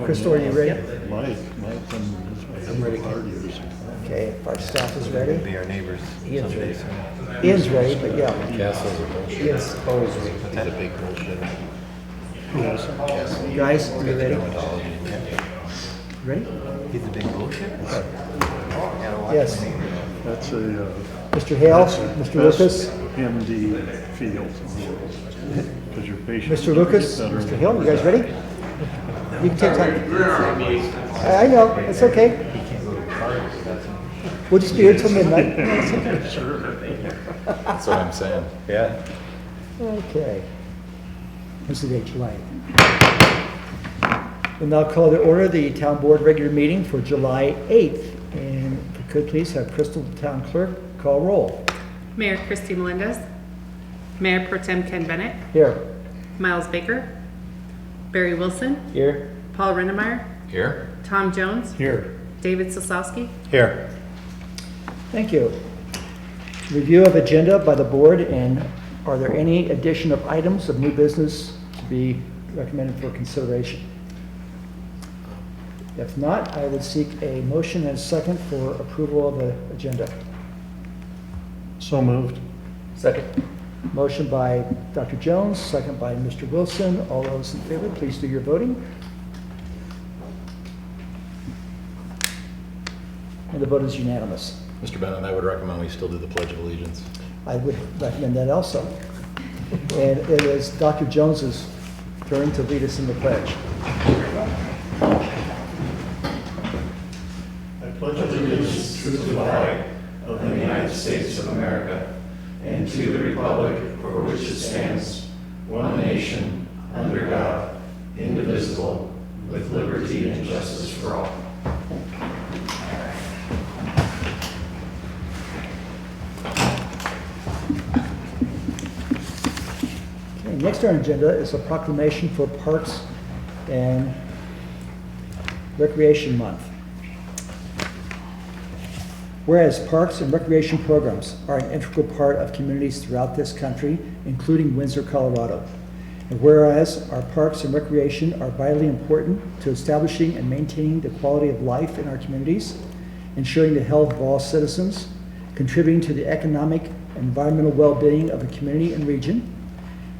Crystal, are you ready? Mike and his wife parties. Okay, if our staff is ready. Be our neighbors. Ian's someday ready. soon. Ian's ready, but yeah. Castles are bullshit. Ian's always ready. He's a big bullshit. You guys, are you ready? Dermatology. Ready? He's a big bullshit? Yes. That's a, Mr. Hale, that's a Mr. best Lucas, MD field. Because your patients. Mr. Lucas, get better. Mr. Hill, you guys ready? You can take time. I know, it's okay. We'll just be here till midnight. No, it's okay. That's what I'm saying. Yeah. Okay. What's the date, July? We'll now call to order the town board regular meeting for July 8th. And if we could please have Crystal, the town clerk, call roll. Mayor Christy Melendez, Mayor Pro Tem Ken Bennett, Here. Miles Baker, Barry Wilson, Here. Paul Rennemeyer, Here? Tom Jones, Here. David Sosowski. Here. Thank you. Review of agenda by the board, and are there any addition of items of new business to be recommended for consideration? If not, I would seek a motion and a second for approval of the agenda. So moved. Second. Motion by Dr. Jones, second by Mr. Wilson. All those in favor, please do your voting. And the vote is unanimous. Mr. Bennett, I would recommend we still do the Pledge of Allegiance. I would recommend that also. And it is Dr. Jones's turn to lead us in the pledge. I pledge allegiance to the flag of the United States of America and to the republic for which it stands, one nation, under God, indivisible, with liberty and justice for all. Okay, next on our agenda is a proclamation for Parks and Recreation Month. Whereas parks and recreation programs are an integral part of communities throughout this country, including Windsor, Colorado. And whereas our parks and recreation are vitally important to establishing and maintaining the quality of life in our communities, ensuring the health of all citizens, contributing to the economic and environmental well-being of the community and region.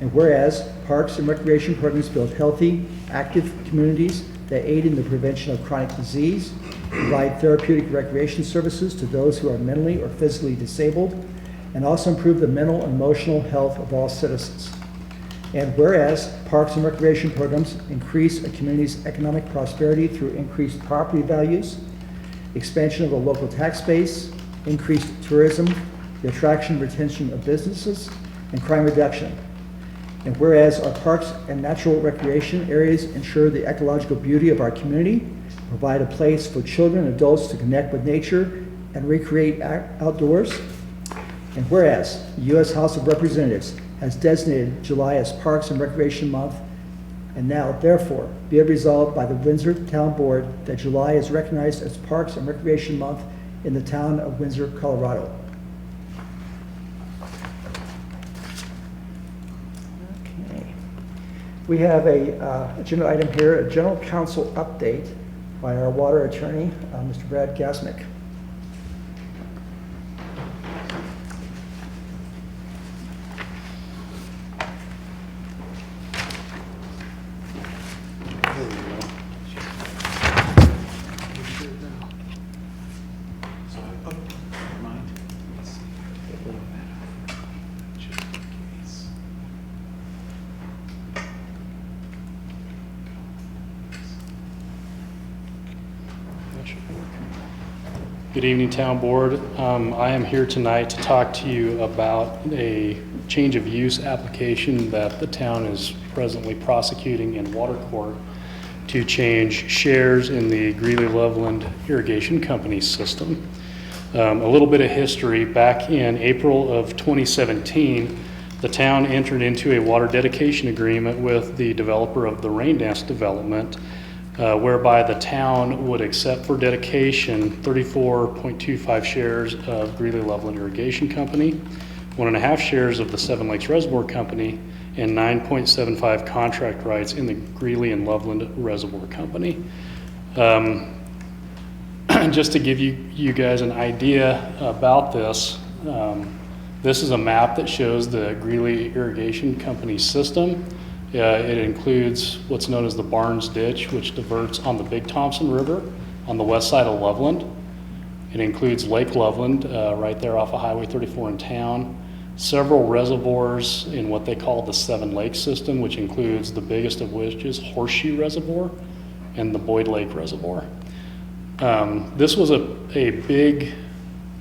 And whereas parks and recreation programs build healthy, active communities that aid in the prevention of chronic disease, provide therapeutic recreation services to those who are mentally or physically disabled, and also improve the mental and emotional health of all citizens. And whereas parks and recreation programs increase a community's economic prosperity through increased property values, expansion of the local tax base, increased tourism, the attraction and retention of businesses, and crime reduction. And whereas our parks and natural recreation areas ensure the ecological beauty of our community, provide a place for children and adults to connect with nature and recreate outdoors. And whereas the U.S. House of Representatives has designated July as Parks and Recreation Month, and now therefore be it resolved by the Windsor Town Board that July is recognized as Parks and Recreation Month in the town of Windsor, Colorado. Okay. We have a agenda item here, a general counsel update by our water attorney, Mr. Brad Gasmick. Good evening, Town Board. I am here tonight to talk to you about a change of use application that the town is presently prosecuting in water court to change shares in the Greeley-Loveland Irrigation Company system. A little bit of history. Back in April of 2017, the town entered into a water dedication agreement with the developer of the Raindance development, whereby the town would accept for dedication 34.25 shares of Greeley-Loveland Irrigation Company, 1.5 shares of the Seven Lakes Reservoir Company, and 9.75 contract rights in the Greeley and Loveland Reservoir Company. Just to give you guys an idea about this, this is a map that shows the Greeley Irrigation Company system. It includes what's known as the Barnes Ditch, which diverts on the Big Thompson River on the west side of Loveland. It includes Lake Loveland, right there off of Highway 34 in town. Several reservoirs in what they call the Seven Lakes system, which includes the biggest of which is Horseshoe Reservoir and the Boyd Lake Reservoir. This was a big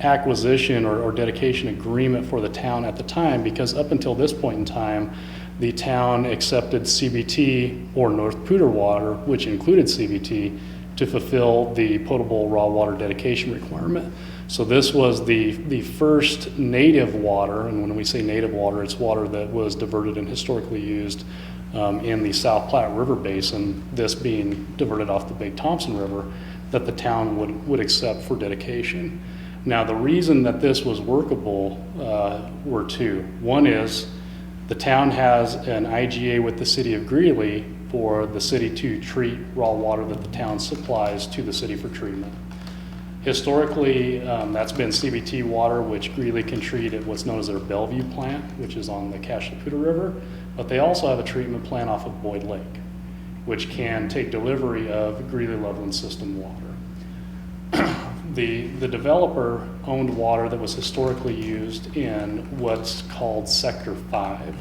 acquisition or dedication agreement for the town at the time, because up until this point in time, the town accepted CBT or North Poudre water, which included CBT, to fulfill the potable raw water dedication requirement. So this was the first native water, and when we say native water, it's water that was diverted and historically used in the South Platte River Basin, this being diverted off the Big Thompson River, that the town would accept for dedication. Now, the reason that this was workable were two. One is the town has an IGA with the city of Greeley for the city to treat raw water that the town supplies to the city for treatment. Historically, that's been CBT water, which Greeley can treat at what's known as their Bellevue plant, which is on the Cache la Poudre River, but they also have a treatment plant off of Boyd Lake, which can take delivery of Greeley-Loveland system water. The developer owned water that was historically used in what's called Sector 5.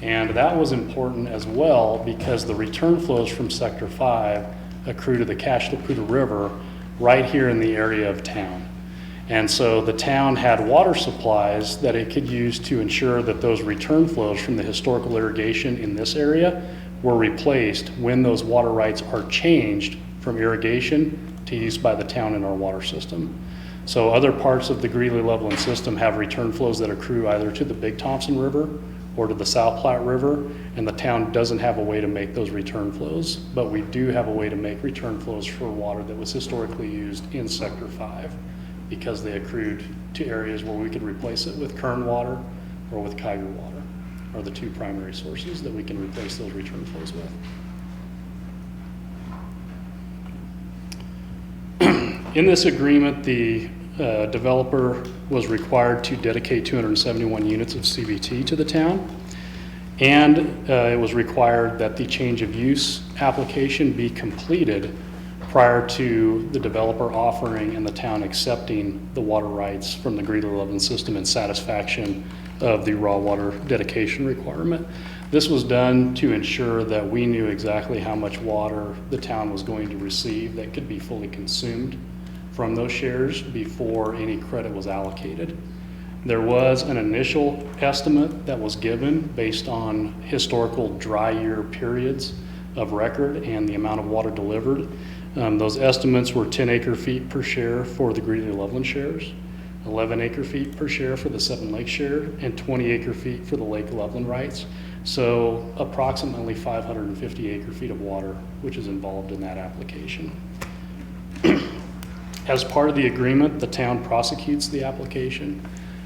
And that was important as well because the return flows from Sector 5 accrue to the Cache la Poudre River right here in the area of town. And so the town had water supplies that it could use to ensure that those return flows from the historical irrigation in this area were replaced when those water rights are changed from irrigation to use by the town in our water system. So other parts of the Greeley-Loveland system have return flows that accrue either to the Big Thompson River or to the South Platte River, and the town doesn't have a way to make those return flows, but we do have a way to make return flows for water that was historically used in Sector 5 because they accrued to areas where we could replace it with Kern water or with Kiger water, are the two primary sources that we can replace those return flows with. In this agreement, the developer was required to dedicate 271 units of CBT to the town, and it was required that the change of use application be completed prior to the developer offering and the town accepting the water rights from the Greeley-Loveland system in satisfaction of the raw water dedication requirement. This was done to ensure that we knew exactly how much water the town was going to receive that could be fully consumed from those shares before any credit was allocated. There was an initial estimate that was given based on historical dry year periods of record and the amount of water delivered. Those estimates were 10 acre-feet per share for the Greeley-Loveland shares, 11 acre-feet per share for the Seven Lakes share, and 20 acre-feet for the Lake Loveland rights. So approximately 550 acre-feet of water, which is involved in that application. As part of the agreement, the town prosecutes the application,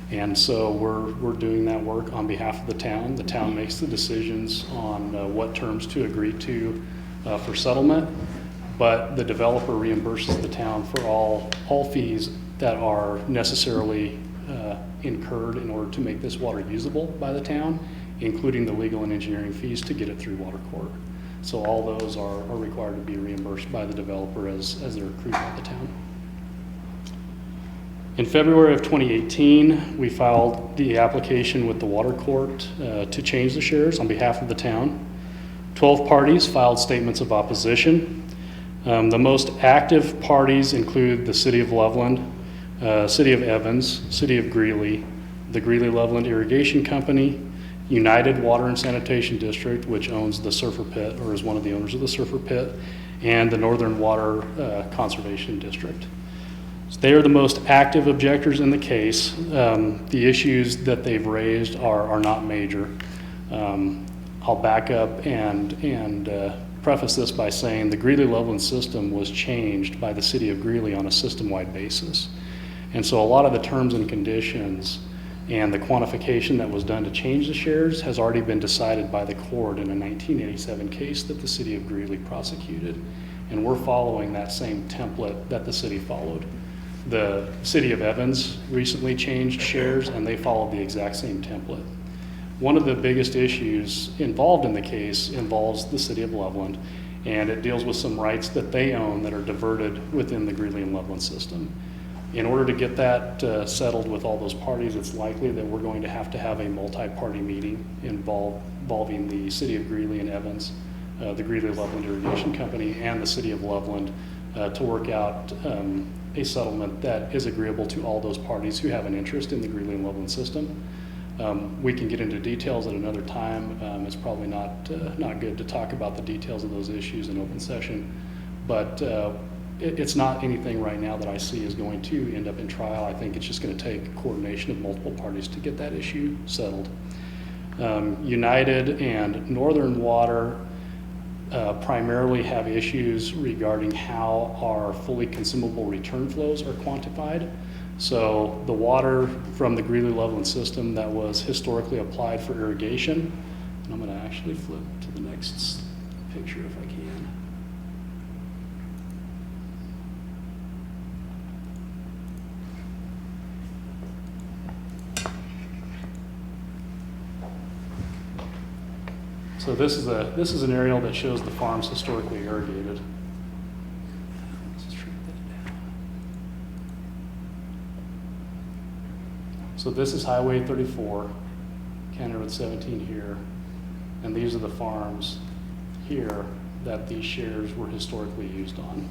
and so we're doing that work on behalf of the town. The town makes the decisions on what terms to agree to for settlement, but the developer reimburses the town for all fees that are necessarily incurred in order to make this water usable by the town, including the legal and engineering fees to get it through water court. So all those are required to be reimbursed by the developer as they're accrued by the town. In February of 2018, we filed the application with the water court to change the shares on behalf of the town. 12 parties filed statements of opposition. The most active parties include the City of Loveland, City of Evans, City of Greeley, the Greeley-Loveland Irrigation Company, United Water and Sanitation District, which owns the Surfer Pit or is one of the owners of the Surfer Pit, and the Northern Water Conservation District. So they are the most active objectors in the case. The issues that they've raised are not major. I'll back up and preface this by saying the Greeley-Loveland system was changed by the City of Greeley on a system-wide basis. And so a lot of the terms and conditions And the quantification that was done to change the shares has already been decided by the court in a 1987 case that the city of Greeley prosecuted. And we're following that same template that the city followed. The city of Evans recently changed shares and they followed the exact same template. One of the biggest issues involved in the case involves the city of Loveland, and it deals with some rights that they own that are diverted within the Greeley and Loveland system. In order to get that settled with all those parties, it's likely that we're going to have a multi-party meeting involving the city of Greeley and Evans, the Greeley Loveland Irrigation Company, and the city of Loveland to work out a settlement that is agreeable to all those parties who have an interest in the Greeley and Loveland system. We can get into details at another time. It's probably not good to talk about the details of those issues in open session, but it's not anything right now that I see is going to end up in trial. I think it's just going to take coordination of multiple parties to get that issue settled. United and Northern Water primarily have issues regarding how our fully consumable return flows are quantified. So the water from the Greeley Loveland system that was historically applied for irrigation, and I'm going to actually flip to the next picture if I can. So this is an aerial that shows the farms historically irrigated. Let's shrink that down. So this is Highway 34, County Road 17 here, and these are the farms here that these shares were historically used on.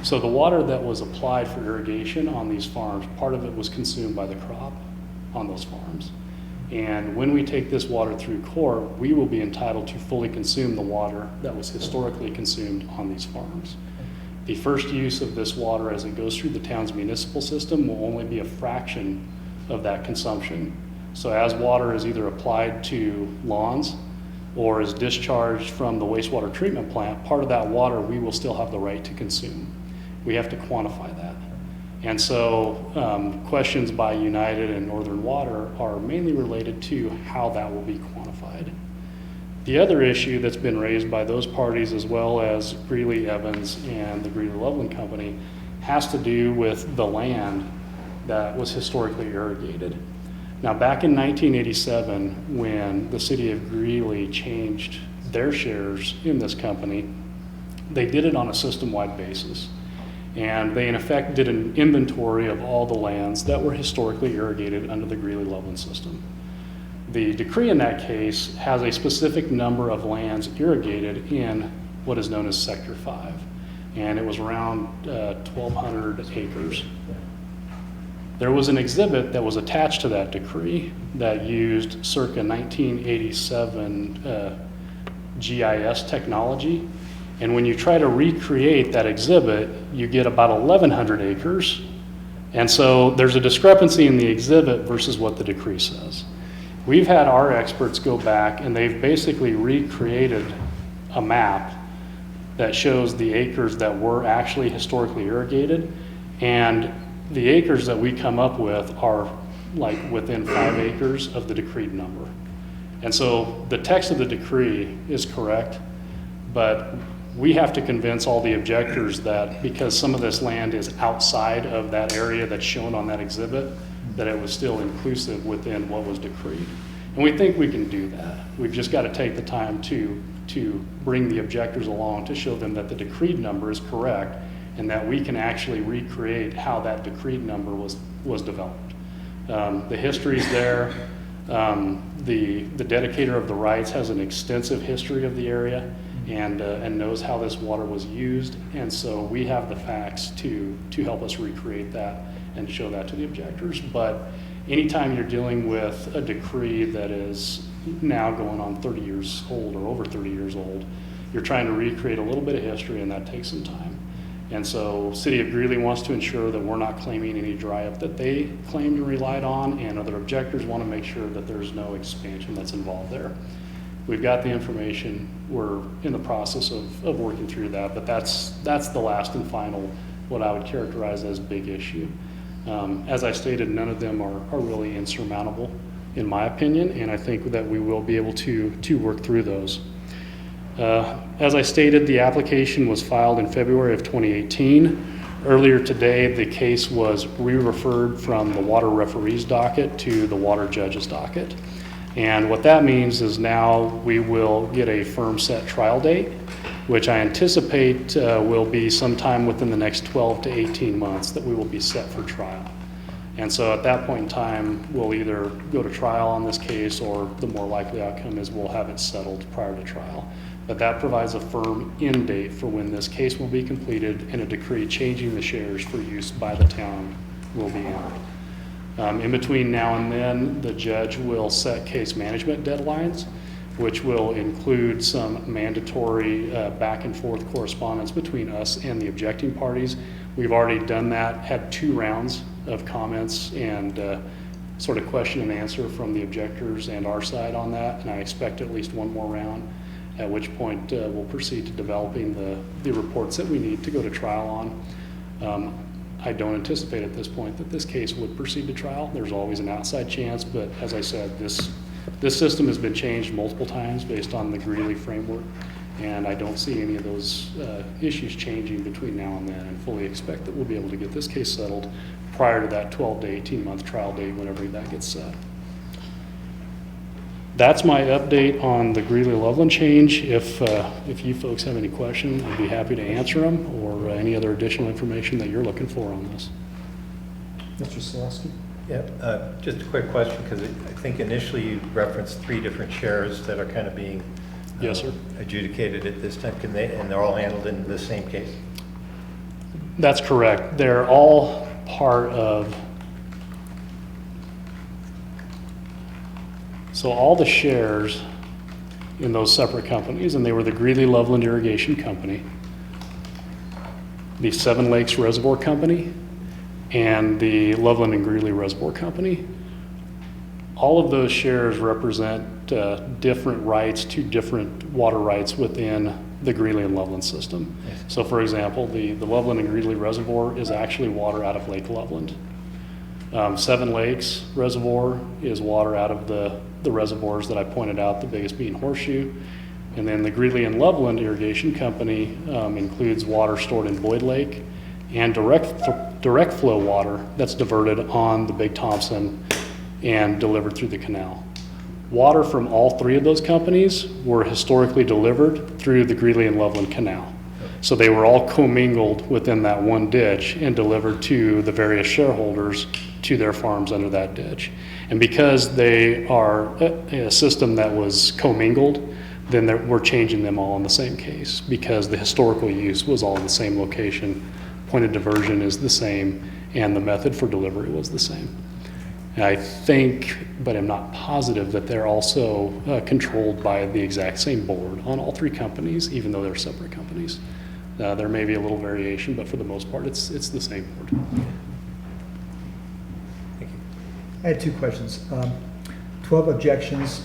So the water that was applied for irrigation on these farms, part of it was consumed by the crop on those farms. And when we take this water through court, we will be entitled to fully consume the water that was historically consumed on these farms. The first use of this water as it goes through the town's municipal system will only be a fraction of that consumption. So as water is either applied to lawns or is discharged from the wastewater treatment plant, part of that water we will still have the right to consume. We have to quantify that. And so questions by United and Northern Water are mainly related to how that will be quantified. The other issue that's been raised by those parties, as well as Greeley Evans and the Greeley Loveland Company, has to do with the land that was historically irrigated. Now, back in 1987, when the city of Greeley changed their shares in this company, they did it on a system-wide basis. And they, in effect, did an inventory of all the lands that were historically irrigated under the Greeley-Loveland system. The decree in that case has a specific number of lands irrigated in what is known as Sector 5, and it was around 1,200 acres. There was an exhibit that was attached to that decree that used circa 1987 GIS technology. And when you try to recreate that exhibit, you get about 1,100 acres. And so there's a discrepancy in the exhibit versus what the decree says. We've had our experts go back and they've basically recreated a map that shows the acres that were actually historically irrigated. And the acres that we come up with are like within 5 acres of the decreed number. And so the text of the decree is correct, but we have to convince all the objectors that because some of this land is outside of that area that's shown on that exhibit, that it was still inclusive within what was decreed. And we think we can do that. We've just got to take the time to bring the objectors along to show them that the decreed number is correct and that we can actually recreate how that decreed number was developed. The history's there. The dedicator of the rights has an extensive history of the area and knows how this water was used, and so we have the facts to help us recreate that and show that to the objectors. But anytime you're dealing with a decree that is now going on 30 years old or over 30 years old, you're trying to recreate a little bit of history, and that takes some time. And so City of Greeley wants to ensure that we're not claiming any dry up that they claimed and relied on, and other objectors want to make sure that there's no expansion that's involved there. We've got the information. We're in the process of working through that, but that's the last and final, what I would characterize as big issue. As I stated, none of them are really insurmountable, in my opinion, and I think that we will be able to work through those. As I stated, the application was filed in February of 2018. Earlier today, the case was re-referred from the water referee's docket to the water judge's docket. And what that means is now we will get a firm set trial date, which I anticipate will be sometime within the next 12 to 18 months that we will be set for trial. And so at that point in time, we'll either go to trial on this case, or the more likely outcome is we'll have it settled prior to trial. But that provides a firm end date for when this case will be completed, and a decree changing the shares for use by the town will be entered. In between now and then, the judge will set case management deadlines, which will include some mandatory back and forth correspondence between us and the objecting parties. We've already done that, had 2 rounds of comments and sort of question and answer from the objectors and our side on that, and I expect at least 1 more round, at which point we'll proceed to developing the reports that we need to go to trial on. I don't anticipate at this point that this case would proceed to trial. There's always an outside chance, but as I said, this system has been changed multiple times based on the Greeley framework, and I don't see any of those issues changing between now and then, and fully expect that we'll be able to get this case settled prior to that 12 to 18 month trial date, whenever that gets set. That's my update on the Greeley-Loveland change. If you folks have any questions, I'd be happy to answer them, or any other additional information that you're looking for on this. Mr. Selesky? Yeah, just a quick question, because I think initially you referenced 3 different shares that are kind of being Yes, sir. adjudicated at this time. And they're all handled in the same case? That's correct. They're all part of, so all the shares in those separate companies, and they were the Greeley-Loveland Irrigation Company, the Seven Lakes Reservoir Company, and the Loveland and Greeley Reservoir Company. All of those shares represent different rights to different water rights within the Greeley and Loveland system. Yes. So for example, the Loveland and Greeley Reservoir is actually water out of Lake Loveland. Seven Lakes Reservoir is water out of the reservoirs that I pointed out, the biggest being Horseshoe. And then the Greeley and Loveland Irrigation Company includes water stored in Boyd Lake and direct flow water that's diverted on the Big Thompson and delivered through the canal. Water from all 3 of those companies were historically delivered through the Greeley and Loveland Canal. So they were all commingled within that one ditch and delivered to the various shareholders to their farms under that ditch. And because they are a system that was commingled, then we're changing them all in the same case, because the historical use was all in the same location, point of diversion is the same, and the method for delivery was the same. And I think, but I'm not positive, that they're also controlled by the exact same board on all 3 companies, even though they're separate companies. There may be a little variation, but for the most part, it's the same board. Thank you. I had 2 questions. 12 objections,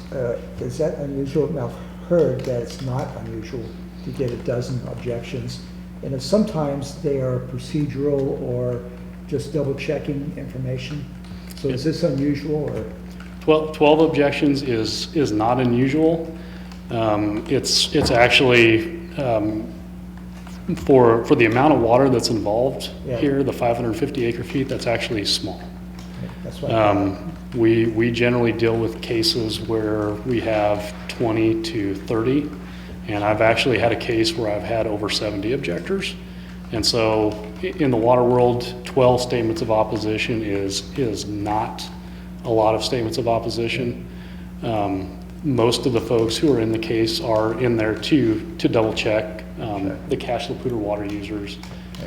is that unusual? Now, I've heard that it's not unusual to get a dozen objections, and if sometimes they are procedural or just double checking information. So is this unusual, or? 12 objections is not unusual. It's actually, for the amount of water that's involved Yeah. here, the 550 acre feet, that's actually small. That's what I thought. We generally deal with cases where we have 20 to 30, and I've actually had a case where I've had over 70 objectors. And so in the water world, 12 statements of opposition is not a lot of statements of opposition. Most of the folks who are in the case are in there to double check the Cache La Poudre water users,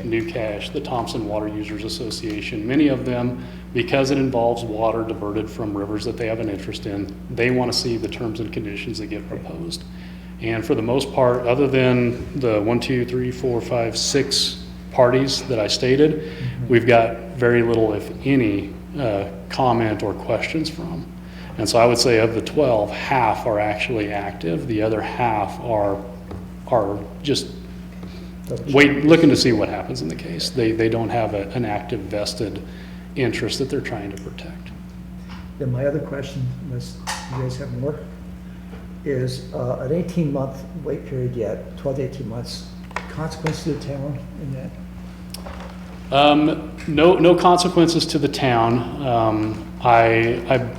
New Cache, the Thompson Water Users Association. Many of them, because it involves water diverted from rivers that they have an interest in, they want to see the terms and conditions that get proposed. And for the most part, other than the 6 parties that I stated, we've got very little, if any, comment or questions from. And so I would say of the 12, half are actually active. The other half are just looking to see what happens in the case. They don't have an active vested interest that they're trying to protect. Then my other question, unless you guys have more, is an 18-month wait period yet, 12 to 18 months, consequence to the town in that? No consequences to the town. I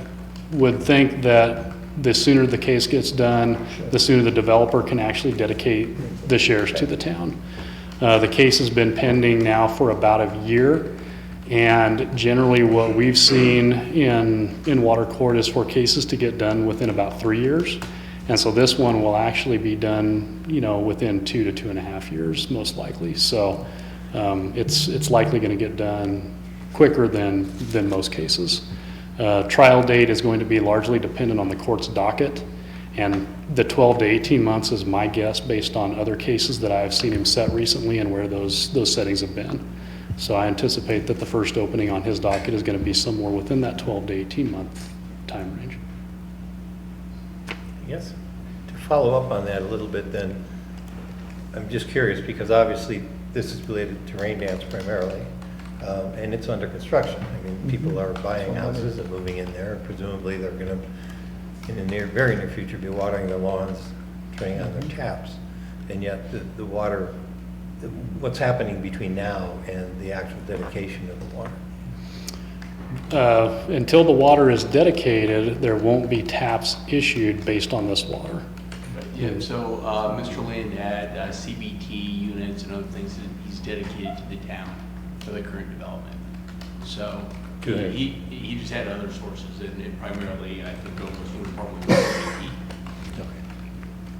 would think that the sooner the case gets done, the sooner the developer can actually dedicate the shares to the town. The case has been pending now for about a year, and generally what we've seen in water court is for cases to get done within about 3 years. And so this one will actually be done, within 2 to 2.5 years, most likely. So it's likely going to get done quicker than most cases. Trial date is going to be largely dependent on the court's docket, and the 12 to 18 months is my guess based on other cases that I've seen him set recently and where those settings have been. So I anticipate that the first opening on his docket is going to be somewhere within that 12 to 18 month time range. Yes. To follow up on that a little bit then, I'm just curious because obviously this is related to rain dance primarily, and it's under construction. I mean, people are buying houses and moving in there. Presumably they're going to, in the very near future, be watering their lawns, turning on their taps. And yet the water, what's happening between now and the actual dedication of the water? Until the water is dedicated, there won't be taps issued based on this water. Yeah, so Mr. Lynn had CBT units and other things that he's dedicated to the town for the current development. So Good. he just had other sources, and primarily I think almost probably CBT.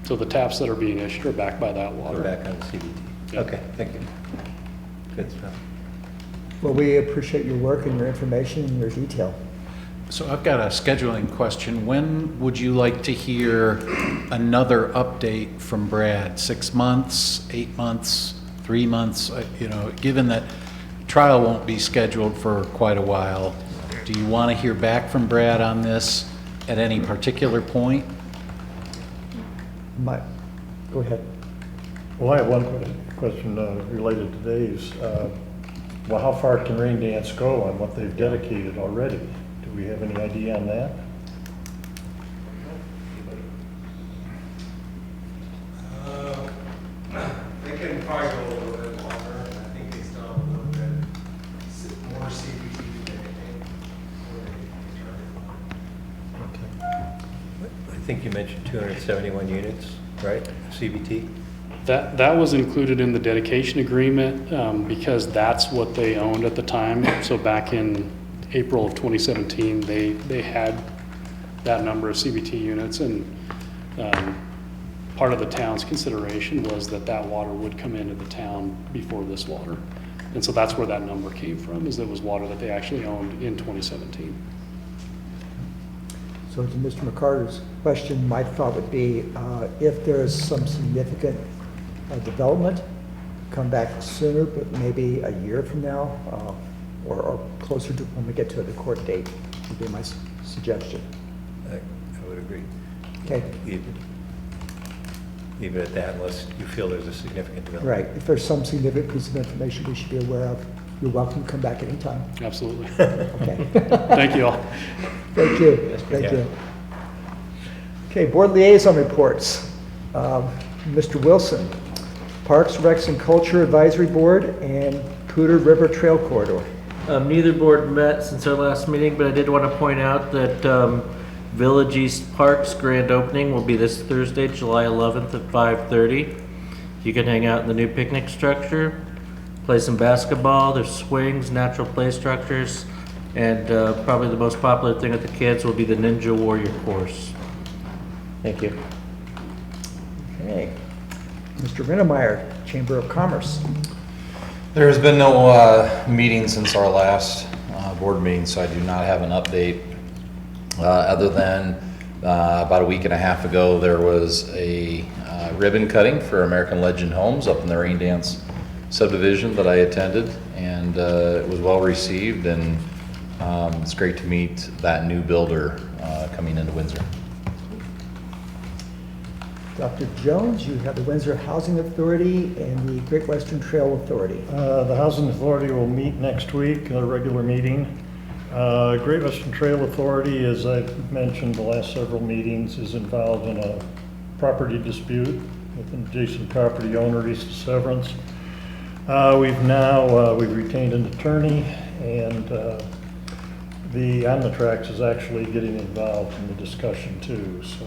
So the taps that are being issued are backed by that water. We're back on CBT. Yeah. Okay, thank you. Good stuff. Well, we appreciate your work and your information and your detail. So I've got a scheduling question. When would you like to hear another update from Brad? 6 months, 8 months, 3 months? Given that trial won't be scheduled for quite a while, do you want to hear back from Brad on this at any particular point? Go ahead. Well, I have one question related to Dave's. Well, how far can Rain Dance go on what they've dedicated already? Do we have any idea on that? They can probably go a little bit longer. I think they still have a little bit more CBT than I think you mentioned 271 units, right, CBT? That was included in the dedication agreement because that's what they owned at the time. So back in April of 2017, they had that number of CBT units, and part of the town's consideration was that water would come into the town before this water. And so that's where that number came from, is it was water that they actually owned in 2017. So to Mr. McCarter's question, my thought would be if there's some significant development, come back sooner, but maybe a year from now, or closer to when we get to the court date, would be my suggestion. I would agree. Okay, Leave it at that unless you feel there's a significant development. right. If there's some significant piece of information we should be aware of, you're welcome to come back anytime. Absolutely. Okay. Thank you all. Thank you. Thank Yeah. you. Okay, board liaison reports. Mr. Wilson, Parks, Recs, and Culture Advisory Board and Cooter River Trail Corridor. Neither board met since our last meeting, but I did want to point out that Village East Park's grand opening will be this Thursday, July 11th at 5:30. You can hang out in the new picnic structure, play some basketball. There's swings, natural play structures, and probably the most popular thing with the kids will be the Ninja Warrior course. Thank you. Okay. Mr. Rennemeyer, Chamber of Commerce. There has been no meeting since our last board meeting, so I do not have an update. Other than about a week and a half ago, there was a ribbon cutting for American Legend Homes up in the Rain Dance subdivision that I attended, and it was well received, and it's great to meet that new builder coming into Windsor. Dr. Jones, you have the Windsor Housing Authority and the Great Western Trail Authority. The Housing Authority will meet next week, a regular meeting. Great Western Trail Authority, as I've mentioned the last several meetings, is involved in a property dispute with an adjacent property owner east of Severance. We've retained an attorney, and the Omnitrax is actually getting involved in the discussion too. So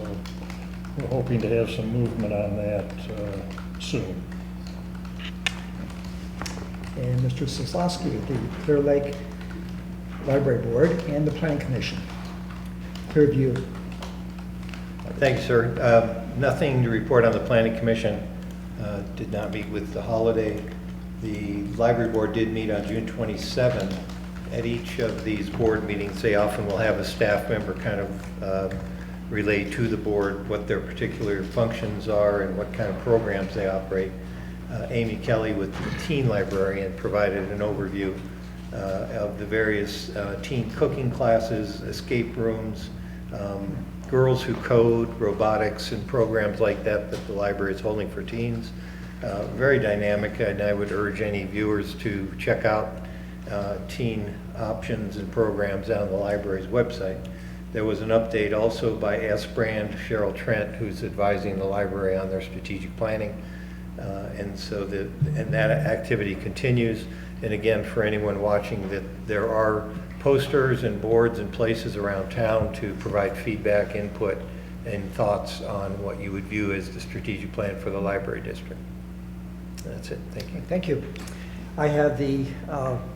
we're hoping to have some movement on that soon. And Mr. Soslowski, the Clear Lake Library Board and the Planning Commission. Clearview. Thank you, sir. Nothing to report on the Planning Commission. Did not meet with the holiday. The Library Board did meet on June 27th. At each of these board meetings, they often will have a staff member kind of relay to the board what their particular functions are and what kind of programs they operate. Amy Kelly with the teen librarian provided an overview of the various teen cooking classes, escape rooms, Girls Who Code, robotics, and programs like that that the library is holding for teens. Very dynamic, and I would urge any viewers to check out teen options and programs on the library's website. There was an update also by S-Brand Cheryl Trent, who's advising the library on their strategic planning. And that activity continues. And again, for anyone watching, that there are posters and boards and places around town to provide feedback, input, and thoughts on what you would view as the strategic plan for the library district. That's it. Thank you. Thank you. I have the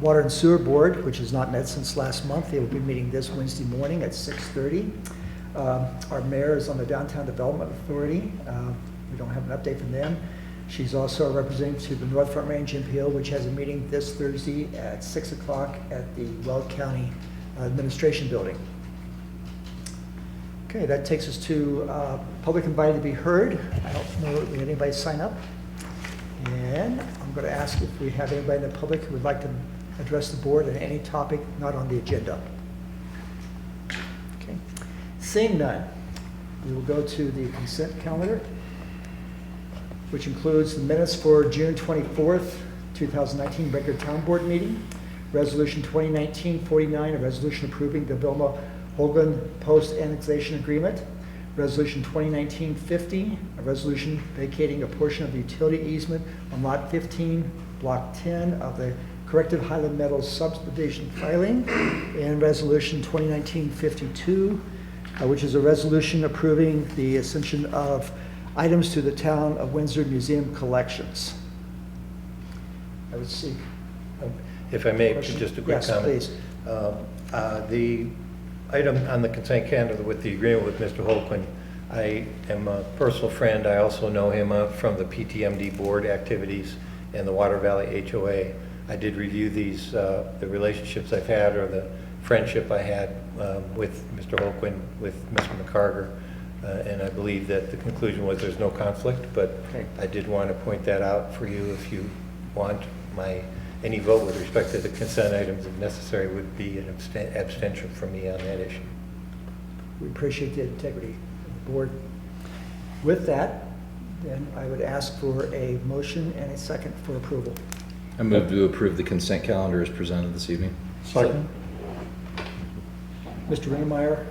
Water and Sewer Board, which has not met since last month. They will be meeting this Wednesday morning at 6:30. Our mayor is on the Downtown Development Authority. We don't have an update from them. She's also a representative to the North Front Range MPO, which has a meeting this Thursday at 6 o'clock at the Weld County Administration Building. Okay, that takes us to public invited to be heard. I don't know if we had anybody sign up. And I'm going to ask if we have anybody in the public who would like to address the board on any topic not on the agenda. Okay, seeing none, we will go to the consent calendar, which includes the minutes for June 24th, 2019 regular town board meeting, resolution 2019-49, a resolution approving the Vilma Hoagland post-annexation agreement, resolution 2019-50, a resolution vacating a portion of the utility easement on lot 15, block 10 of the Corrective Highland Meadows subdivision filing, and resolution 2019-52, which is a resolution approving the ascension of items to the Town of Windsor Museum collections. I would seek. If I may, Question? just a quick Yes, comment. please. The item on the consent calendar with the agreement with Mr. Holquin, I am a personal friend. I also know him from the PTMD board activities and the Water Valley HOA. I did review these, the relationships I've had or the friendship I had with Mr. Holquin, with Mr. McCarger. And I believe that the conclusion was there's no conflict, but Okay. I did want to point that out for you. If you want any vote with respect to the consent items, if necessary, would be an abstention from me on that issue. We appreciate the integrity of the board. With that, then I would ask for a motion and a second for approval. I move to approve the consent calendar as presented this evening. Second. Mr. Ringmeyer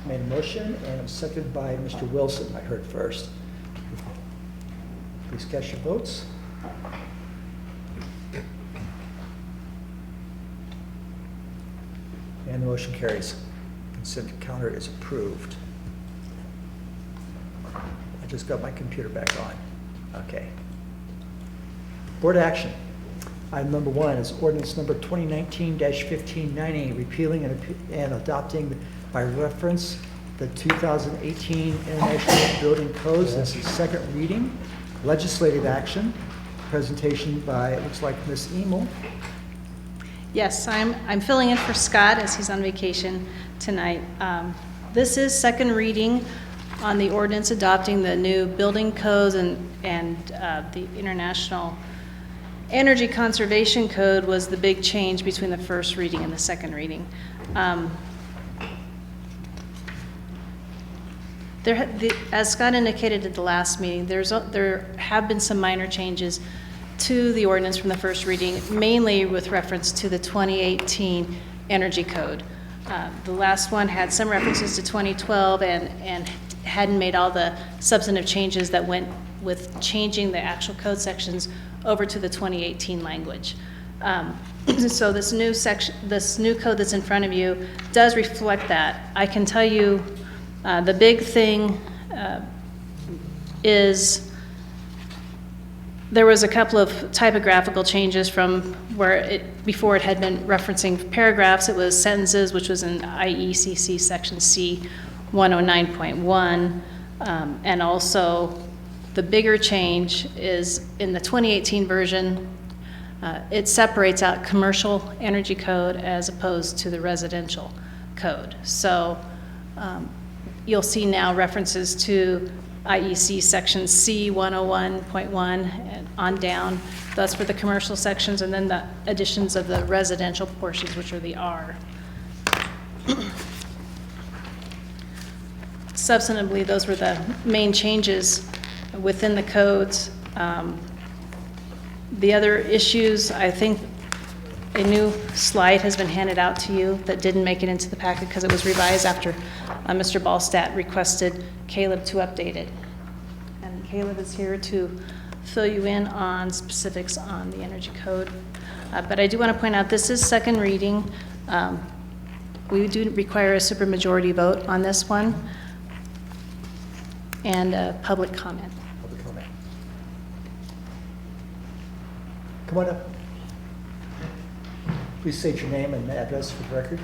made a motion and was seconded by Mr. Wilson, I heard first. Please cast your votes. And the motion carries. Consent calendar is approved. I just got my computer back on. Okay. Board action. Item number 1 is ordinance number 2019-1590, repealing and adopting by reference the 2018 International Building Codes. This is second reading. Legislative action. Presentation by, it looks like, Ms. Emil. Yes, I'm filling in for Scott as he's on vacation tonight. This is second reading on the ordinance adopting the new building codes and the International Energy Conservation Code was the big change between the first reading and the second reading. As Scott indicated at the last meeting, there have been some minor changes to the ordinance from the first reading, mainly with reference to the 2018 Energy Code. The last one had some references to 2012 and hadn't made all the substantive changes that went with changing the actual code sections over to the 2018 language. So this new section, this new code that's in front of you does reflect that. I can tell you the big thing is there was a couple of typographical changes from where before it had been referencing paragraphs. It was sentences, which was in IECC section C 109.1. And also the bigger change is in the 2018 version, it separates out commercial energy code as opposed to the residential code. So you'll see now references to IEC section C 101.1 and on down. That's for the commercial sections, and then the additions of the residential portions, which are the R. Substantively, those were the main changes within the codes. The other issues, I think a new slide has been handed out to you that didn't make it into the packet because it was revised after Mr. Ballstat requested Caleb to update it. And Caleb is here to fill you in on specifics on the energy code. But I do want to point out this is second reading. We do require a supermajority vote on this one and public comment. Public comment. Come on up. Please state your name and address for the record.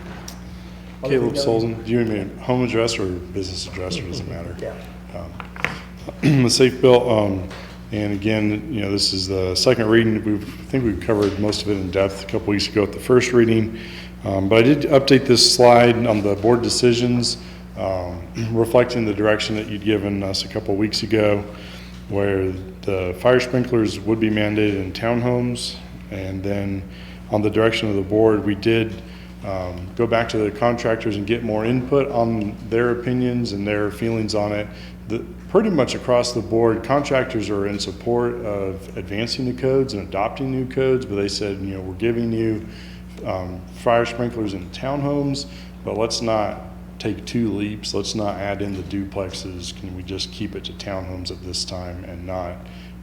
Caleb Solzen. Do you mean home address or business address, or does it matter? Yeah. The Safe Bill, and again, you know, this is the second reading. I think we've covered most of it in depth a couple weeks ago at the first reading. But I did update this slide on the board decisions, reflecting the direction that you'd given us a couple weeks ago, where the fire sprinklers would be mandated in townhomes. And then on the direction of the board, we did go back to the contractors and get more input on their opinions and their feelings on it. Pretty much across the board, contractors are in support of advancing the codes and adopting new codes, but they said, you know, we're giving you fire sprinklers in townhomes, but let's not take two leaps. Let's not add in the duplexes. Can we just keep it to townhomes at this time and not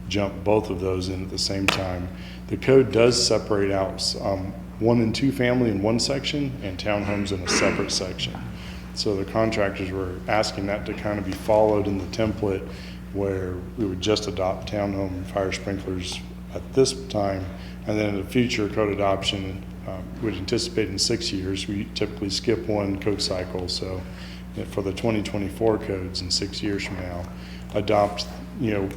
jump both of those in at the same time? The code does separate out 1 and 2 family in one section and townhomes in a separate section. So the contractors were asking that to kind of be followed in the template where we would just adopt townhome fire sprinklers at this time, and then in the future code adoption would anticipate in 6 years. We typically skip one code cycle, so for the 2024 codes in 6 years from now, adopt, you know,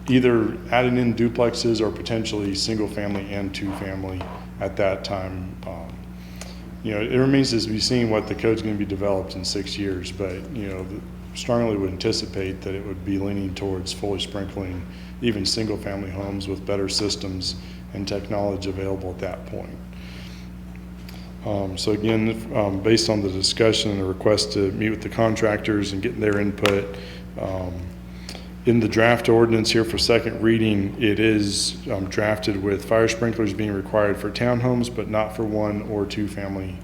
either adding in duplexes or potentially single family and 2 family at that time. You know, it remains to be seen what the code's going to be developed in 6 years, but, you know, strongly would anticipate that it would be leaning towards fully sprinkling even single family homes with better systems and technology available at that point. So again, based on the discussion and the request to meet with the contractors and getting their input, in the draft ordinance here for second reading, it is drafted with fire sprinklers being required for townhomes, but not for 1 or 2 family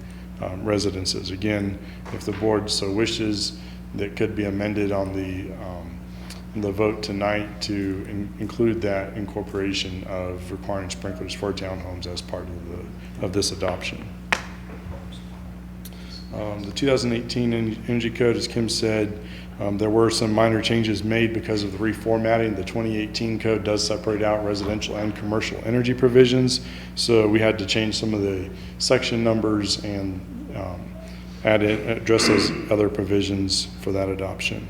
residences. Again, if the board so wishes, that could be amended on the vote tonight to include that incorporation of requiring sprinklers for townhomes as part of this adoption. The 2018 Energy Code, as Kim said, there were some minor changes made because of the reformatting. The 2018 code does separate out residential and commercial energy provisions, so we had to change some of the section numbers and address those other provisions for that adoption.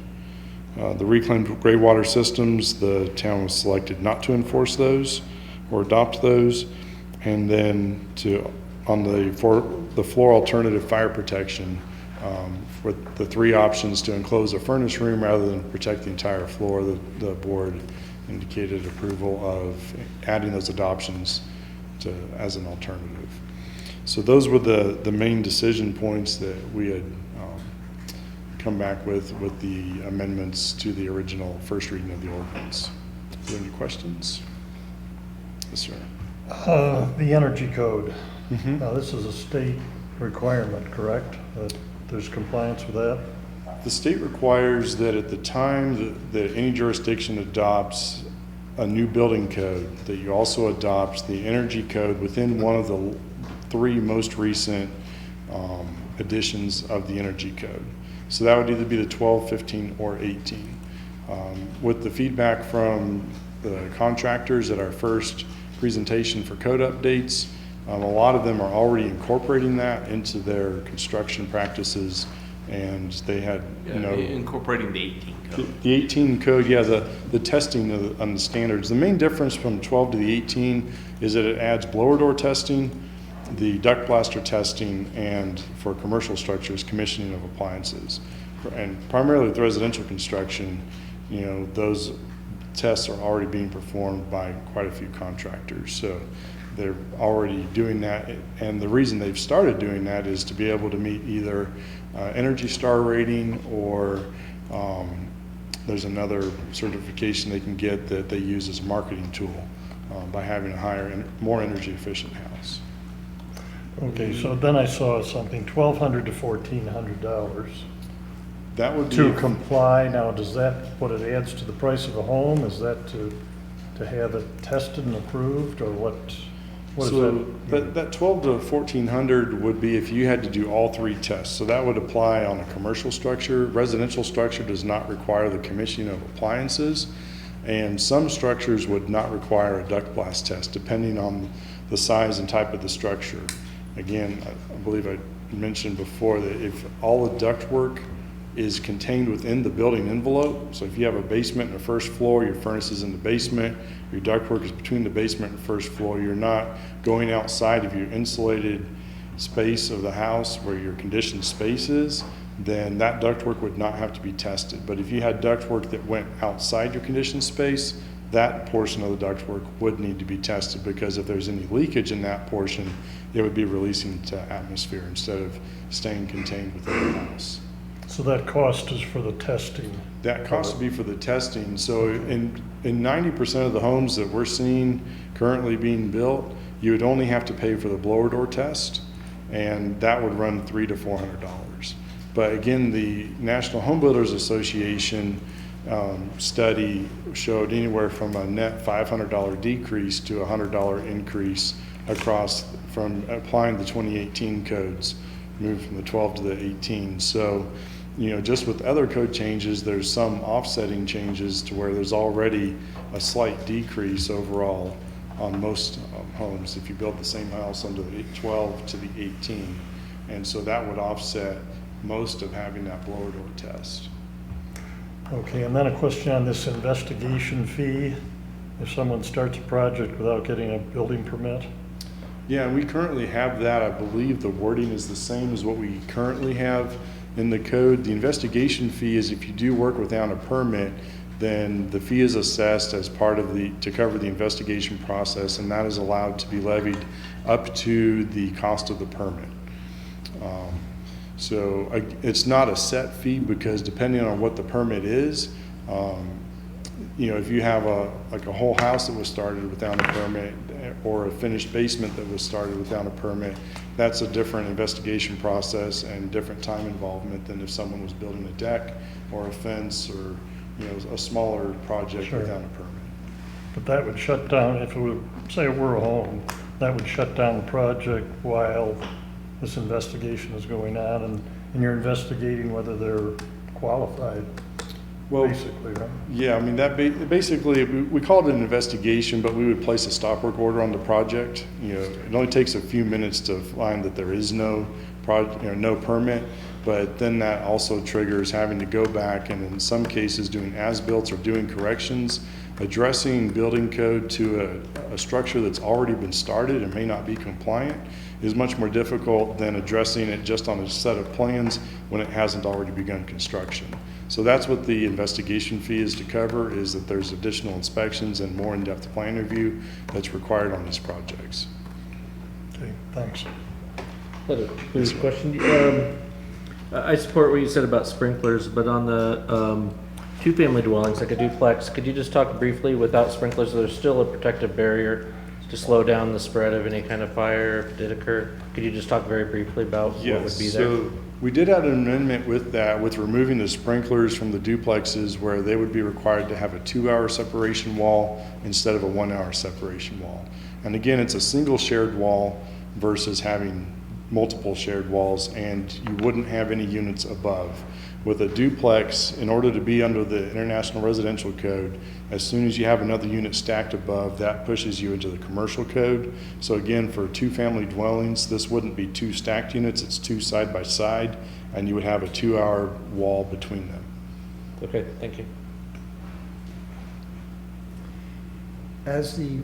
The reclaimed gray water systems, the town was selected not to enforce those or adopt those, and then on the floor alternative fire protection, with the 3 options to enclose a furnace room rather than protect the entire floor, the board indicated approval of adding those adoptions as an alternative. So those were the main decision points that we had come back with the amendments to the original first reading of the ordinance. Are there any questions? Yes, sir. The energy code. Now, this is a state requirement, correct? That there's compliance with that? The state requires that at the time that any jurisdiction adopts a new building code, that you also adopt the energy code within one of the 3 most recent editions of the energy code. So that would either be the 12, 15, or 18. With the feedback from the contractors at our first presentation for code updates, a lot of them are already incorporating that into their construction practices, and they had, Incorporating the 18 code. the 18 code, yeah, the testing on the standards. The main difference from 12 to the 18 is that it adds blower door testing, the duct blaster testing, and for commercial structures, commissioning of appliances. And primarily with residential construction, those tests are already being performed by quite a few contractors. So they're already doing that. And the reason they've started doing that is to be able to meet either Energy Star rating or there's another certification they can get that they use as a marketing tool by having a higher and more energy efficient house. Okay, so then I saw something, $1,200 to $1,400 That would be to comply. Now, does that, what it adds to the price of a home, is that to have it tested and approved, or what does so that? that 12 to 1,400 would be if you had to do all 3 tests. So that would apply on a commercial structure. Residential structure does not require the commissioning of appliances, and some structures would not require a duct blast test depending on the size and type of the structure. Again, I believe I mentioned before that if all the ductwork is contained within the building envelope, so if you have a basement and a first floor, your furnace is in the basement, your ductwork is between the basement and first floor, you're not going outside of your insulated space of the house where your conditioned space is, then that ductwork would not have to be tested. But if you had ductwork that went outside your conditioned space, that portion of the ductwork would need to be tested, because if there's any leakage in that portion, it would be releasing to atmosphere instead of staying contained within the house. So that cost is for the testing? That cost would be for the testing. So in 90% of the homes that we're seeing currently being built, you would only have to pay for the blower door test, and that would run $300 to $400. But again, the National Home Builders Association study showed anywhere from a net $500 decrease to a $100 increase across from applying the 2018 codes, moved from the 12 to the 18. So, just with other code changes, there's some offsetting changes to where there's already a slight decrease overall on most homes if you build the same house under the 12 to the 18. And so that would offset most of having that blower door test. Okay, and then a question on this investigation fee, if someone starts a project without getting a building permit? Yeah, and we currently have that. I believe the wording is the same as what we currently have in the code. The investigation fee is if you do work without a permit, then the fee is assessed as part of to cover the investigation process, and that is allowed to be levied up to the cost of the permit. So it's not a set fee, because depending on what the permit is, if you have a whole house that was started without a permit, or a finished basement that was started without a permit, that's a different investigation process and different time involvement than if someone was building a deck or a fence or a smaller project Sure. without a permit. But that would shut down, if it were, say it were a home, that would shut down the project while this investigation is going on, and you're investigating whether they're qualified, Well, basically, right? yeah, I mean, basically, we call it an investigation, but we would place a stop work order on the project. It only takes a few minutes to find that there is no no permit, but then that also triggers having to go back and in some cases doing as-built or doing corrections. Addressing building code to a structure that's already been started and may not be compliant is much more difficult than addressing it just on a set of plans when it hasn't already begun construction. So that's what the investigation fee is to cover, is that there's additional inspections and more in-depth plan review that's required on these projects. Okay, thanks. Please, question. I support what you said about sprinklers, but on the two-family dwellings, like a duplex, could you just talk briefly without sprinklers? There's still a protective barrier, to slow down the spread of any kind of fire if it did occur? Could you just talk very briefly about what would be there? So we did add an amendment with that, with removing the sprinklers from the duplexes where they would be required to have a 2-hour separation wall instead of a 1-hour separation wall. And again, it's a single shared wall versus having multiple shared walls, and you wouldn't have any units above. With a duplex, in order to be under the International Residential Code, as soon as you have another unit stacked above, that pushes you into the commercial code. So again, for 2-family dwellings, this wouldn't be 2 stacked units, it's 2 side by side, and you would have a 2-hour wall between them. Okay, thank you. As the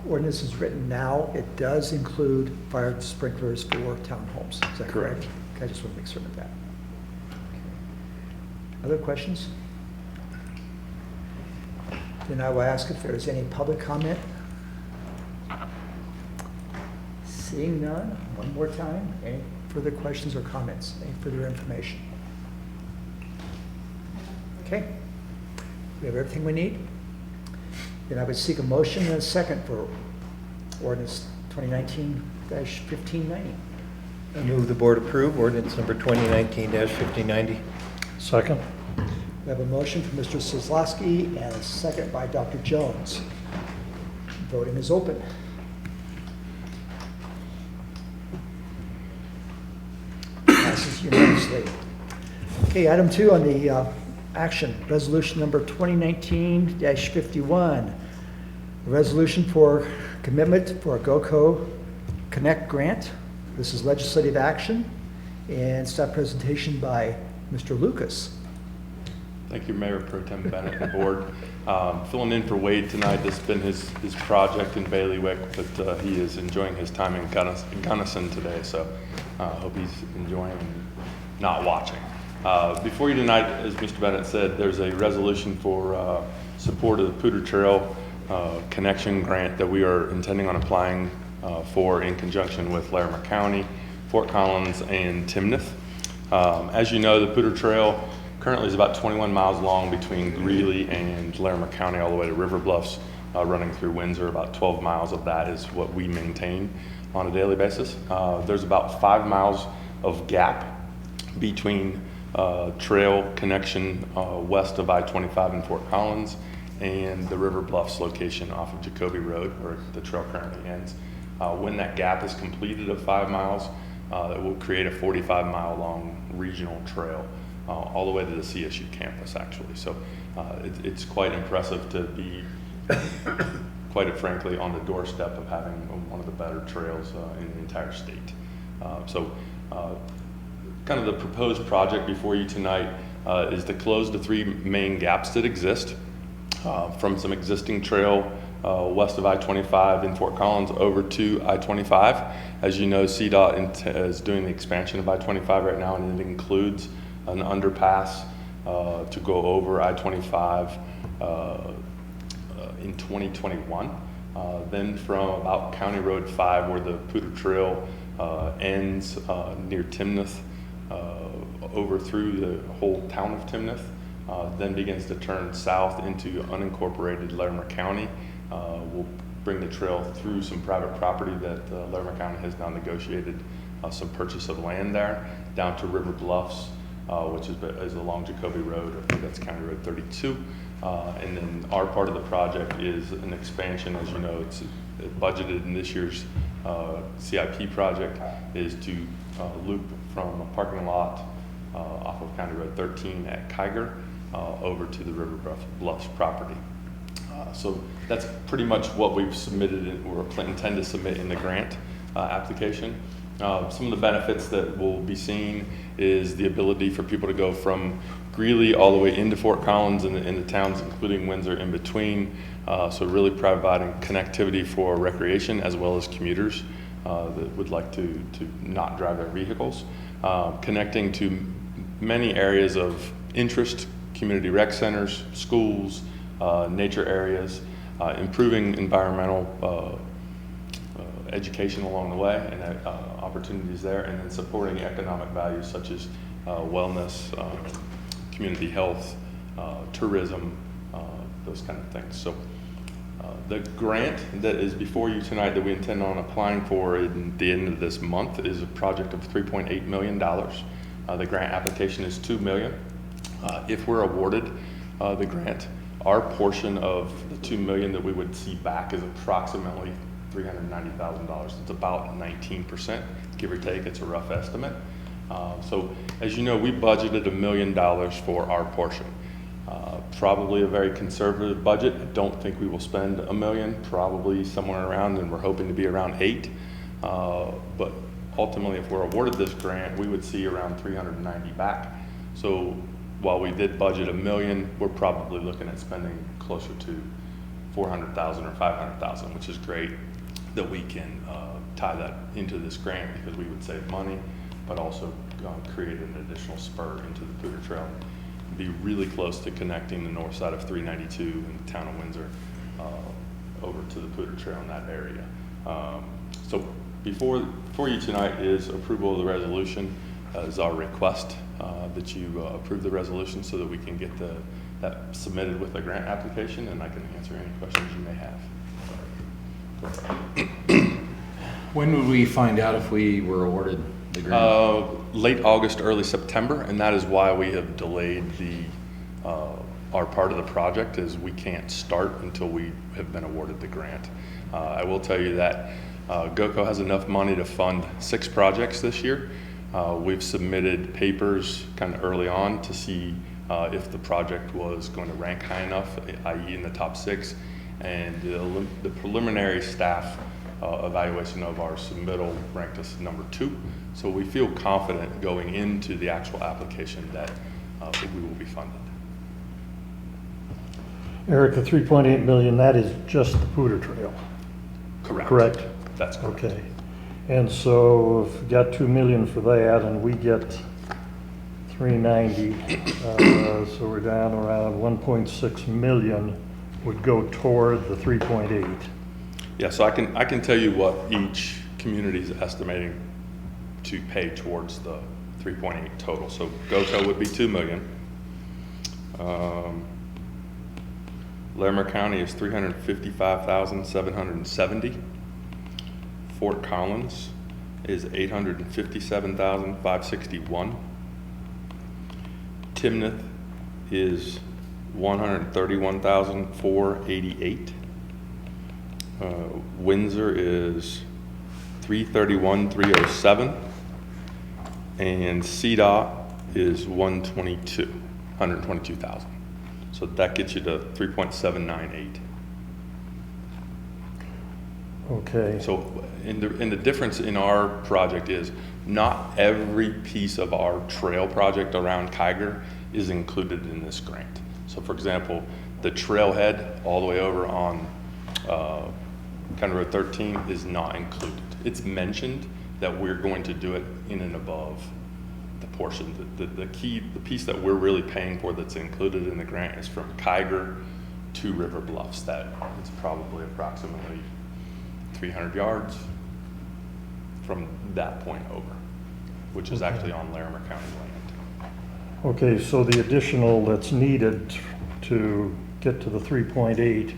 ordinance is written now, it does include fire sprinklers for townhomes. Is that correct? Correct. Okay, I just want to make certain of that. Other questions? Then I will ask if there's any public comment. Seeing none, one more time, any further questions or comments, any further information? Okay, we have everything we need. Then I would seek a motion and a second for ordinance 2019-1590. I move the board approve ordinance number 2019-1590. Second? We have a motion from Mr. Kozlowski and a second by Dr. Jones. Voting is open. Passes unanimously. Okay, item 2 on the action, resolution number 2019-51. A resolution for commitment for a GOCO Connect grant. This is legislative action, and staff presentation by Mr. Lucas. Thank you, Mayor Pro Tem Bennett and Board. Filling in for Wade tonight. This has been his project in Bailiwick, but he is enjoying his time in Gunnison today, so I hope he's enjoying and not watching. Before you tonight, as Mr. Bennett said, there's a resolution for support of the Poudre Trail connection grant that we are intending on applying for in conjunction with Larimer County, Fort Collins, and Timnath. As you know, the Poudre Trail currently is about 21 miles long between Greeley and Larimer County all the way to River Bluffs, running through Windsor. About 12 miles of that is what we maintain on a daily basis. There's about 5 miles of gap between trail connection west of I-25 in Fort Collins and the River Bluffs location off of Jacoby Road, where the trail currently ends. When that gap is completed of 5 miles, it will create a 45-mile long regional trail all the way to the CSU campus, actually. So it's quite impressive to be, quite frankly, on the doorstep of having one of the better trails in the entire state. Kind of the proposed project before you tonight is to close the 3 main gaps that exist from some existing trail west of I-25 in Fort Collins over to I-25. As you know, CDOT is doing the expansion of I-25 right now, and it includes an underpass to go over I-25 in 2021. Then from about County Road 5, where the Poudre Trail ends near Timnath, over through the whole town of Timnath, then begins to turn south into unincorporated Larimer County. We'll bring the trail through some private property that Larimer County has now negotiated some purchase of land there, down to River Bluffs, which is along Jacoby Road. I think that's County Road 32. And then our part of the project is an expansion. As you know, it's budgeted in this year's CIP project is to loop from a parking lot off of County Road 13 at Kiger over to the River Bluffs property. So that's pretty much what we've submitted or intend to submit in the grant application. Some of the benefits that we'll be seeing is the ability for people to go from Greeley all the way into Fort Collins and the towns, including Windsor, in between. So really providing connectivity for recreation as well as commuters that would like to not drive their vehicles. Connecting to many areas of interest, community rec centers, schools, nature areas, improving environmental education along the way and opportunities there, and then supporting economic values such as wellness, community health, tourism, those kind of things. So The grant that is before you tonight that we intend on applying for at the end of this month is a project of $3.8 million. The grant application is $2 million. If we're awarded the grant, our portion of the $2 million that we would see back is approximately $390,000. It's about 19%, give or take. It's a rough estimate. So as you know, we budgeted $1 million for our portion. Probably a very conservative budget. I don't think we will spend $1 million, probably somewhere around, and we're hoping to be around $8 million. But ultimately, if we're awarded this grant, we would see around $390,000 back. So while we did budget $1 million, we're probably looking at spending closer to $400,000 or $500,000, which is great that we can tie that into this grant because we would save money, but also create an additional spur into the Poudre Trail. Be really close to connecting the north side of 392 in the town of Windsor over to the Poudre Trail in that area. So before you tonight is approval of the resolution, is our request that you approve the resolution so that we can get that submitted with the grant application, and I can answer any questions you may have. When would we find out if we were awarded the grant? Late August, early September, and that is why we have delayed our part of the project is we can't start until we have been awarded the grant. I will tell you that GOCO has enough money to fund 6 projects this year. We've submitted papers kind of early on to see if the project was going to rank high enough, i.e. in the top 6, and the preliminary staff evaluation of our submittal ranked us number 2. So we feel confident going into the actual application that we will be funded. Eric, the 3.8 million, that is just the Poudre Trail, Correct. correct? That's correct. Okay. And so if we got 2 million for that and we get 390, so we're down around 1.6 million would go toward the 3.8. Yeah, so I can tell you what each community is estimating to pay towards the 3.8 total. So GOCO would be 2 million. Larimer County is 355,770. Fort Collins is 857,561. Timnath is 131,488. Windsor is 331,307, and CDOT is 122,000. So that gets you to 3.798. Okay. So, and the difference in our project is not every piece of our trail project around Kiger is included in this grant. So, for example, the trailhead all the way over on County Road 13 is not included. It's mentioned that we're going to do it in and above the portion. The piece that we're really paying for that's included in the grant is from Kiger to River Bluffs. That is probably approximately 300 yards from that point over, which is actually on Larimer County land. Okay, so the additional that's needed to get to the 3.8,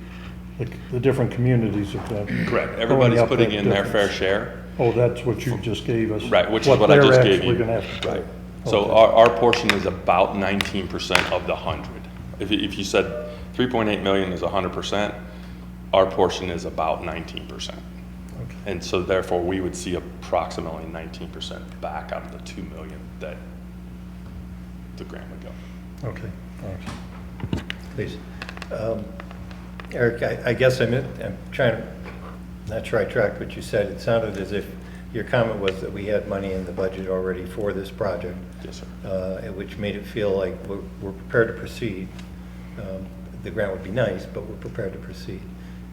the different communities are correct. Everybody's up putting that in their fair difference. share. Oh, that's what you just gave us. Right, which is what I just gave you. They're actually gonna have to pay. Right. So Okay. our portion is about 19% of the 100. If you said 3.8 million is 100%, our portion is about 19%. Okay. And so therefore, we would see approximately 19% back out of the 2 million that the grant would go. Okay, thanks. Please. Eric, I guess I'm trying to, not sure I tracked what you said. It sounded as if your comment was that we had money in the budget already for this project. Yes, sir. Which made it feel like we're prepared to proceed. The grant would be nice, but we're prepared to proceed.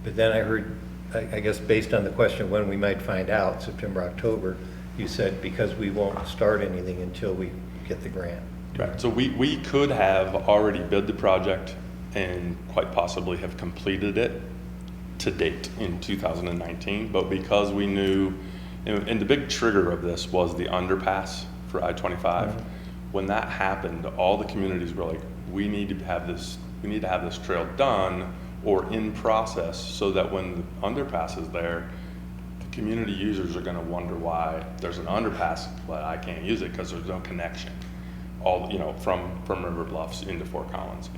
But then I heard, I guess based on the question when we might find out, September, October, you said because we won't start anything until we get the grant. Right. So we could have already bid the project and quite possibly have completed it to date in 2019, but because we knew, and the big trigger of this was the underpass for I-25. Mm-hmm. When that happened, all the communities were like, we need to have this trail done, or in process, so that when the underpass is there, the community users are gonna wonder why there's an underpass, but I can't use it because there's no connection. All, you know, from River Bluffs into Fort Collins.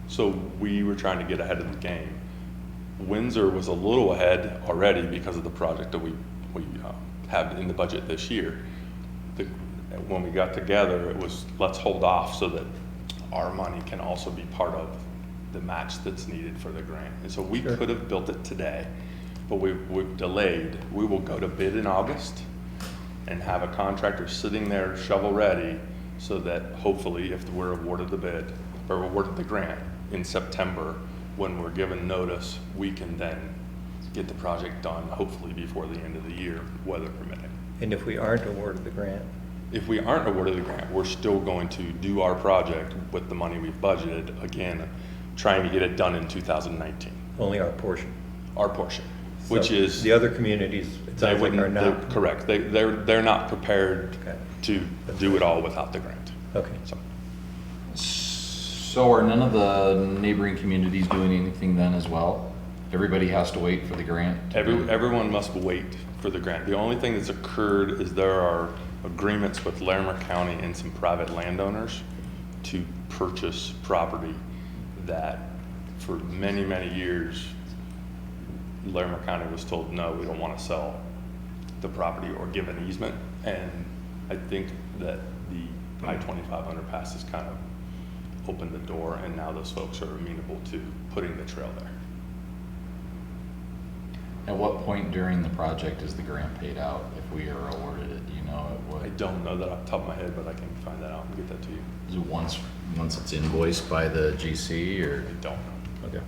So we were trying to get ahead of the game. Windsor was a little ahead already because of the project that we have in the budget this year. When we got together, it was, let's hold off so that our money can also be part of the match that's needed for the grant. And so we could have built it today, but we've delayed. We will go to bid in August and have a contractor sitting there shovel ready, so that hopefully if we're awarded the bid or awarded the grant in September, when we're given notice, we can then get the project done, hopefully before the end of the year, weather permitting. And if we aren't awarded the grant? If we aren't awarded the grant, we're still going to do our project with the money we've budgeted, again, trying to get it done in 2019. Only our portion? Our portion, which So is... the other communities, it sounds like, are not? Correct. They're not prepared to do it all without the grant. Okay. So are none of the neighboring communities doing anything then as well? Everybody has to wait for the grant? Everyone must wait for the grant. The only thing that's occurred is there are agreements with Larimer County and some private landowners to purchase property that for many, many years, Larimer County was told, no, we don't want to sell the property or give an easement. And I think that the I-25 underpass has kind of opened the door, and now those folks are amenable to putting the trail there. At what point during the project is the grant paid out if we are awarded it? Do you know at what? I don't know that off the top of my head, but I can find that out and get that to you. Is it once it's invoiced by the GC, or? I don't know. Okay.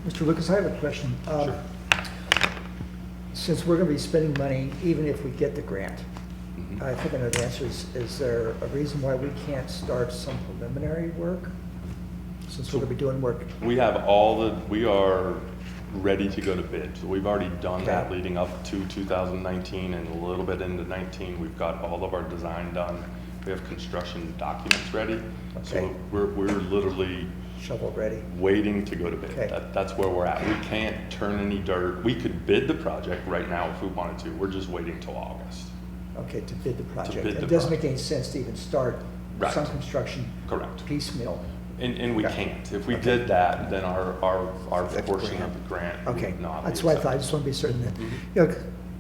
Mr. Lucas, I have a question. Sure. Since we're going to be spending money, even if we get the grant, Mhm. I think I know the answer is there a reason why we can't start some preliminary work? Since we're going to be doing work. We have we are ready to go to bid. So we've already done that leading up to 2019 and a little bit into 19. We've got all of our design done. We have construction documents ready. So we're literally shovel ready, waiting to go to bid. Okay. That's where we're at. We can't turn any dirt. We could bid the project right now if we wanted to. We're just waiting till August. Okay, to bid the project. bid the It doesn't make project. any sense to even start Right. some construction Correct. piecemeal. And we can't. If we did that, then our portion of the grant Okay, would not be that's what I accepted. thought. I just want to be certain that, you know,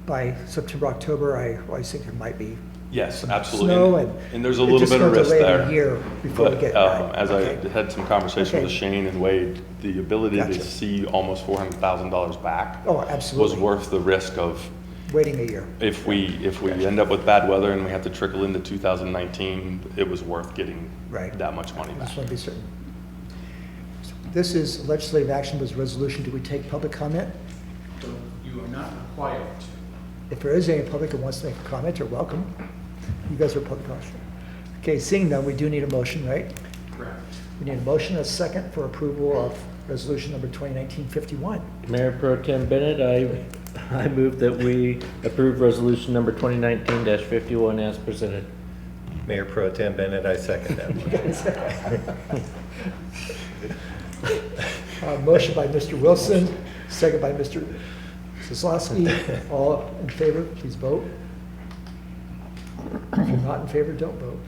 by September, October, I always think there might be Yes, some absolutely. snow And there's a it little just bit of gonna risk delay there. a year before we But, get done. as Okay. I had some conversation with Okay. Shane and Wade, the ability Gotcha. to see almost $400,000 back Oh, was absolutely. worth the risk of Waiting a year. if we end up with bad weather and we have to trickle into 2019, it was worth getting Right. that much money I back. just want to be certain. This is legislative action, was resolution. Do we take public comment? You are not required to. If there is any public that wants to make a comment, you're welcome. You guys are public also. Okay, seeing none, we do need a motion, right? Correct. We need a motion, a second for approval of resolution number 2019-51. Mayor Pro Tem Bennett, I move that we approve resolution number 2019-51 as presented. Mayor Pro Tem Bennett, I second that one. Motion by Mr. Wilson, second by Mr. Zaslowski. All in favor, please vote. If you're not in favor, don't vote.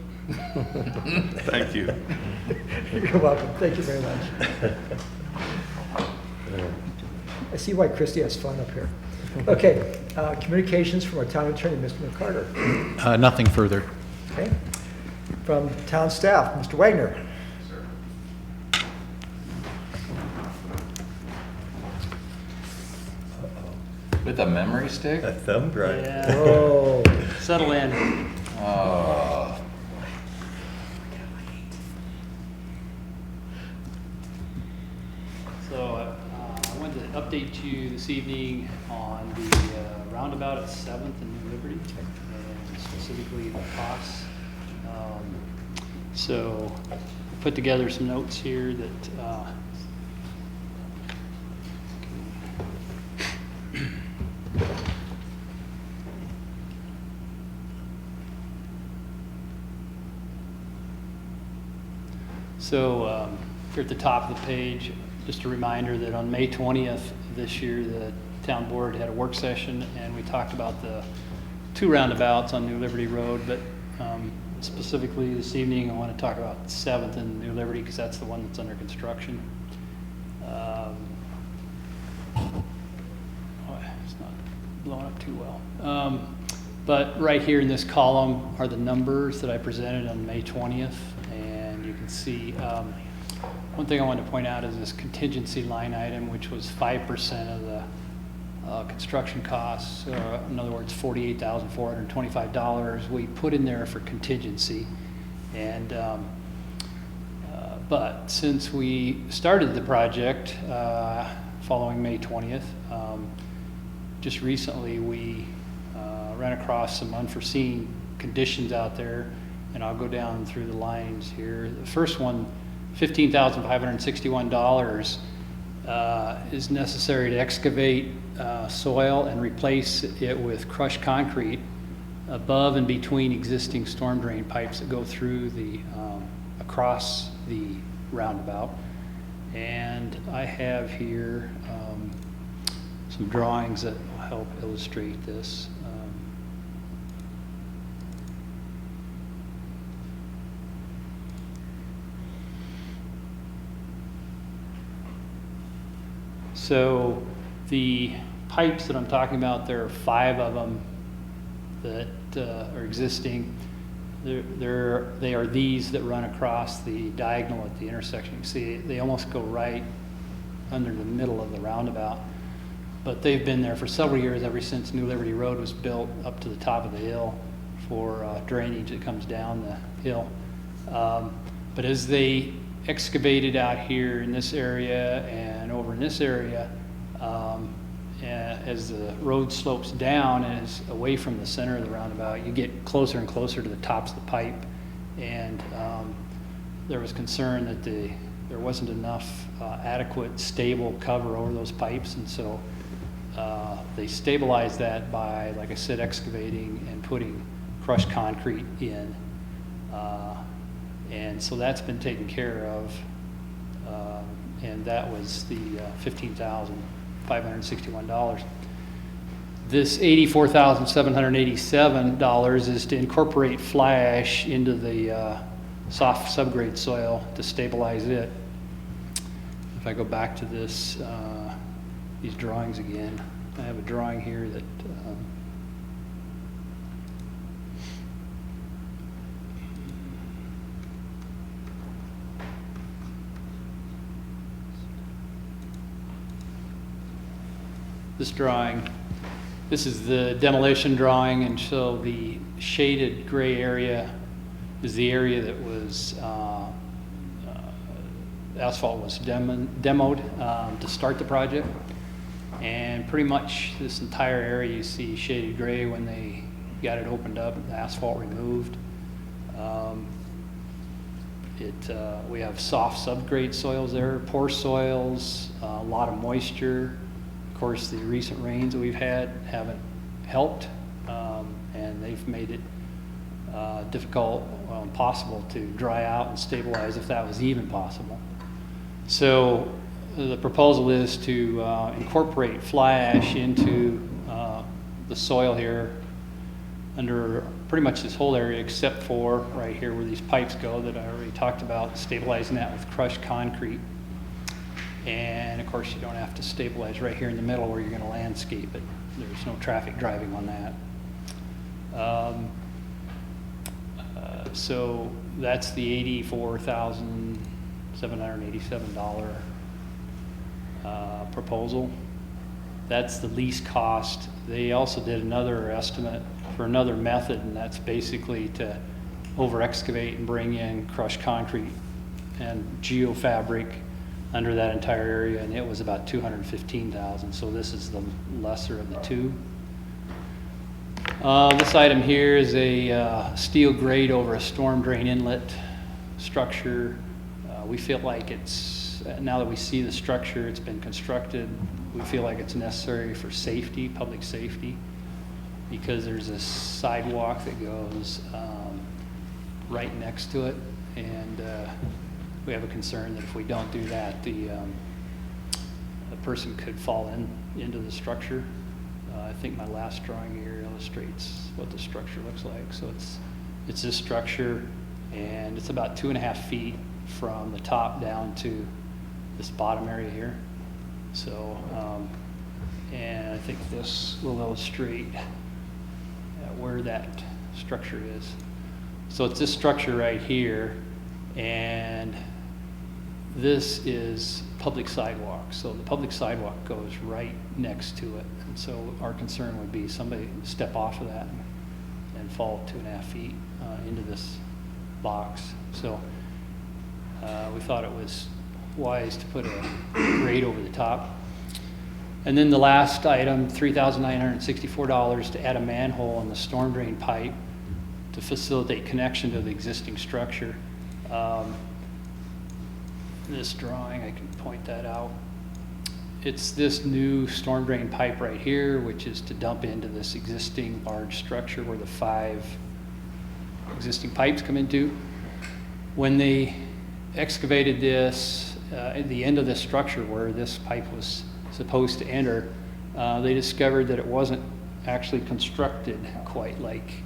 Thank you. You're welcome. Thank you very much. I see why Christie has fun up here. Okay, communications from our town attorney, Mr. McCarter. Nothing further. Okay. From town staff, Mr. Wagner. With a memory stick? A thumb drive. Oh. Settle in. So I wanted to update you this evening on the roundabout at 7th and New Liberty, and specifically the costs. So I put together some notes here that So here at the top of the page, just a reminder that on May 20th this year, the town board had a work session, and we talked about the 2 roundabouts on New Liberty Road, but specifically this evening, I want to talk about 7th and New Liberty, because that's the one that's under construction. It's not blowing up too well. But right here in this column are the numbers that I presented on May 20th, and you can see one thing I wanted to point out is this contingency line item, which was 5% of the construction costs, in other words, $48,425 we put in there for contingency. And but since we started the project following May 20th, just recently we ran across some unforeseen conditions out there, and I'll go down through the lines here. The first one, $15,561 is necessary to excavate soil and replace it with crushed concrete above and between existing storm drain pipes that go through the across the roundabout. And I have here some drawings that will help illustrate this. So the pipes that I'm talking about, there are 5 of them that are existing. They are these that run across the diagonal at the intersection. You see, they almost go right under the middle of the roundabout. But they've been there for several years, ever since New Liberty Road was built up to the top of the hill for drainage that comes down the hill. But as they excavated out here in this area and over in this area, as the road slopes down and is away from the center of the roundabout, you get closer and closer to the tops of the pipe. And there was concern that there wasn't enough adequate, stable cover over those pipes, and so they stabilized that by, like I said, excavating and putting crushed concrete in. And so that's been taken care of, and that was the $15,561. This $84,787 is to incorporate fly ash into the soft subgrade soil to stabilize it. If I go back to this, these drawings again, I have a drawing here that this drawing, this is the demolition drawing, and so the shaded gray area is the area that was asphalt was demoed to start the project. And pretty much this entire area you see shaded gray when they got it opened up, the asphalt removed. We have soft subgrade soils there, poor soils, a lot of moisture. Of course, the recent rains that we've had haven't helped, and they've made it difficult, impossible to dry out and stabilize if that was even possible. So the proposal is to incorporate fly ash into the soil here under pretty much this whole area except for right here where these pipes go that I already talked about, stabilizing that with crushed concrete. And of course you don't have to stabilize right here in the middle where you're going to landscape it. There's no traffic driving on that. So that's the $84,787 proposal. That's the least cost. They also did another estimate for another method, and that's basically to over excavate and bring in crushed concrete and geofabric under that entire area, and it was about $215,000. So this is the lesser of the two. This item here is a steel grate over a storm drain inlet structure. We feel like it's, now that we see the structure, it's been constructed, we feel like it's necessary for safety, public safety, because there's a sidewalk that goes right next to it, and we have a concern that if we don't do that, the person could fall into the structure. I think my last drawing here illustrates what the structure looks like. So it's this structure, and it's about 2.5 feet from the top down to this bottom area here. So, and I think this will illustrate where that structure is. So it's this structure right here, and this is public sidewalk. So the public sidewalk goes right next to it. And so our concern would be somebody step off of that and fall 2.5 feet into this box. So we thought it was wise to put a grate over the top. And then the last item, $3,964 to add a manhole in the storm drain pipe to facilitate connection to the existing structure. This drawing, I can point that out. It's this new storm drain pipe right here, which is to dump into this existing large structure where the 5 existing pipes come into. When they excavated this, at the end of this structure where this pipe was supposed to enter, they discovered that it wasn't actually constructed quite like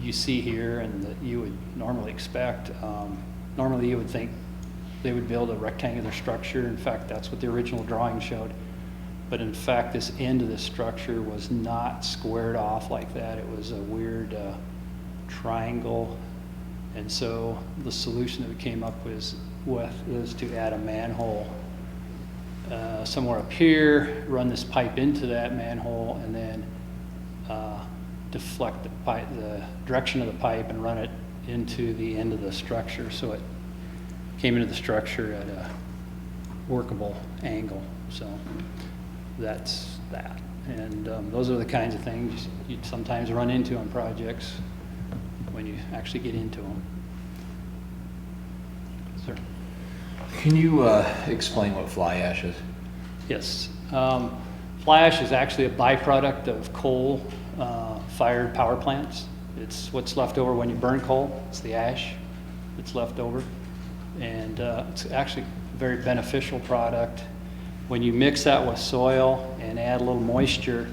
you see here and that you would normally expect. Normally you would think they would build a rectangular structure. In fact, that's what the original drawing showed. But in fact, this end of the structure was not squared off like that. It was a weird triangle. And so the solution that we came up with is to add a manhole somewhere up here, run this pipe into that manhole, and then deflect the direction of the pipe and run it into the end of the structure so it came into the structure at a workable angle. So that's that. And those are the kinds of things you sometimes run into on projects when you actually get into them. Sir? Can you explain what fly ash is? Yes. Fly ash is actually a byproduct of coal-fired power plants. It's what's left over when you burn coal. It's the ash that's left over. And it's actually a very beneficial product. When you mix that with soil and add a little moisture,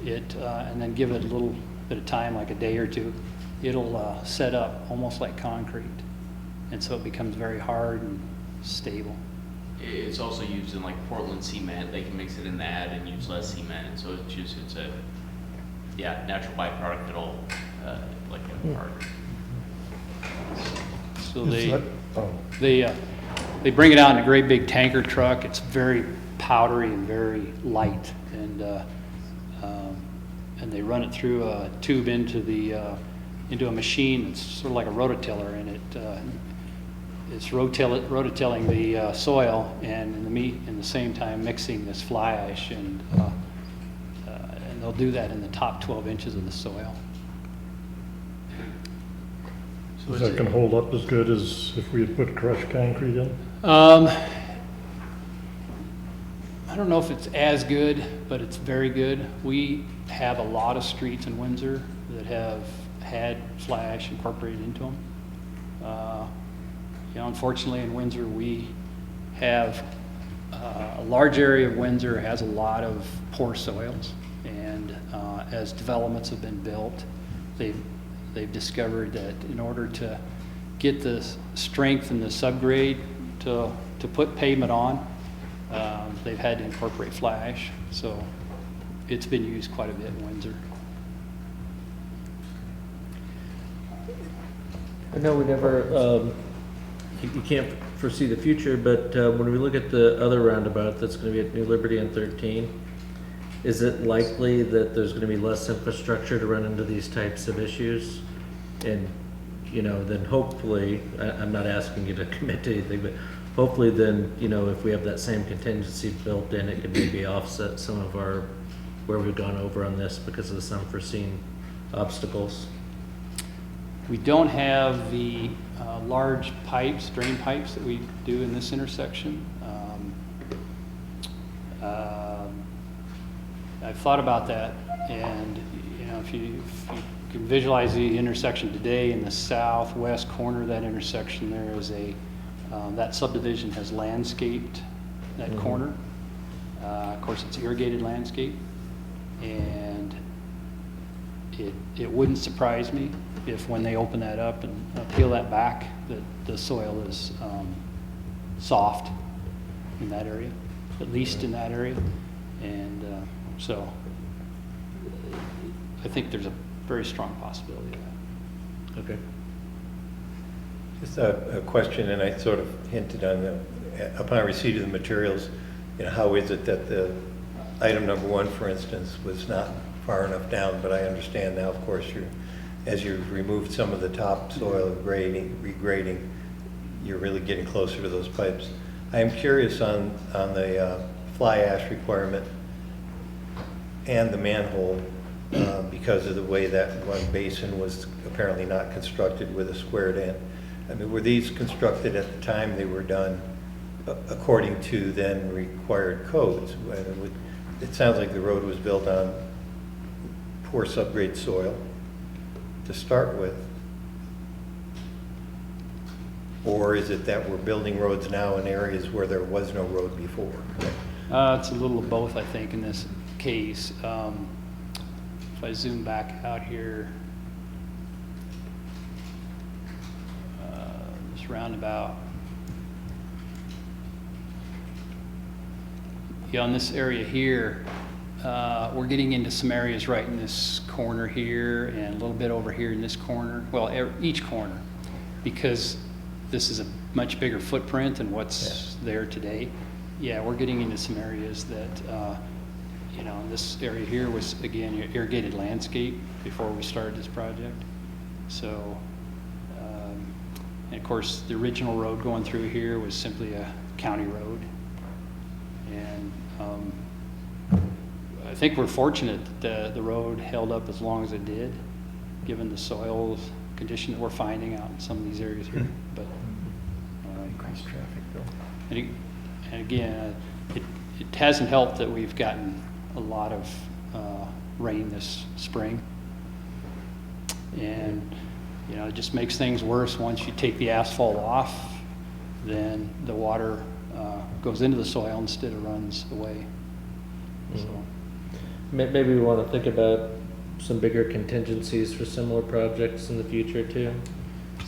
and then give it a little bit of time, like a day or two, it'll set up almost like concrete. And so it becomes very hard and stable. It's also used in like Portland cement. They can mix it in that and use less cement. So it's a natural byproduct that'll like a hard. So they bring it out in a great big tanker truck. It's very powdery and very light, and they run it through a tube into a machine. It's sort of like a rototiller, and it's rototilling the soil, and in the same time mixing this fly ash, and they'll do that in the top 12 inches of the soil. Is that gonna hold up as good as if we had put crushed concrete in? I don't know if it's as good, but it's very good. We have a lot of streets in Windsor that have had fly ash incorporated into them. Unfortunately in Windsor we have a large area of Windsor has a lot of poor soils, and as developments have been built, they've discovered that in order to get the strength and the subgrade to put pavement on, they've had to incorporate fly ash. So it's been used quite a bit in Windsor. I know we never, you can't foresee the future, but when we look at the other roundabout that's going to be at New Liberty and 13, is it likely that there's going to be less infrastructure to run into these types of issues? And, then hopefully, I'm not asking you to commit to anything, but hopefully then, if we have that same contingency built in, it could maybe offset some of where we've gone over on this because of some unforeseen obstacles. We don't have the large pipes, drain pipes that we do in this intersection. I've thought about that, and if you can visualize the intersection today, in the southwest corner of that intersection, there is a That subdivision has landscaped that corner. Of course, it's irrigated landscape, and it wouldn't surprise me if when they open that up and peel that back, that the soil is soft in that area, at least in that area. And so I think there's a very strong possibility of that. Okay. Just a question, and I sort of hinted on upon receipt of the materials, how is it that the item number 1, for instance, was not far enough down, but I understand now, of course, as you've removed some of the topsoil regrading, you're really getting closer to those pipes. I am curious on the fly ash requirement and the manhole, because of the way that one basin was apparently not constructed with a squared end. I mean, were these constructed at the time they were done according to then required codes? It sounds like the road was built on poor subgrade soil to start with. Or is it that we're building roads now in areas where there was no road before? It's a little of both, I think, in this case. If I zoom back out here, this roundabout. Yeah, on this area here, we're getting into some areas right in this corner here and a little bit over here in this corner. Well, each corner, because this is a much bigger footprint than what's there today. Yeah, we're getting into some areas that, this area here was, again, irrigated landscape before we started this project. So, and of course, the original road going through here was simply a county road. And I think we're fortunate that the road held up as long as it did, given the soil condition that we're finding out in some of these areas here. But Increased traffic, though. and again, it hasn't helped that we've gotten a lot of rain this spring. And, it just makes things worse. Once you take the asphalt off, then the water goes into the soil instead of runs away. So. Maybe we want to think about some bigger contingencies for similar projects in the future too.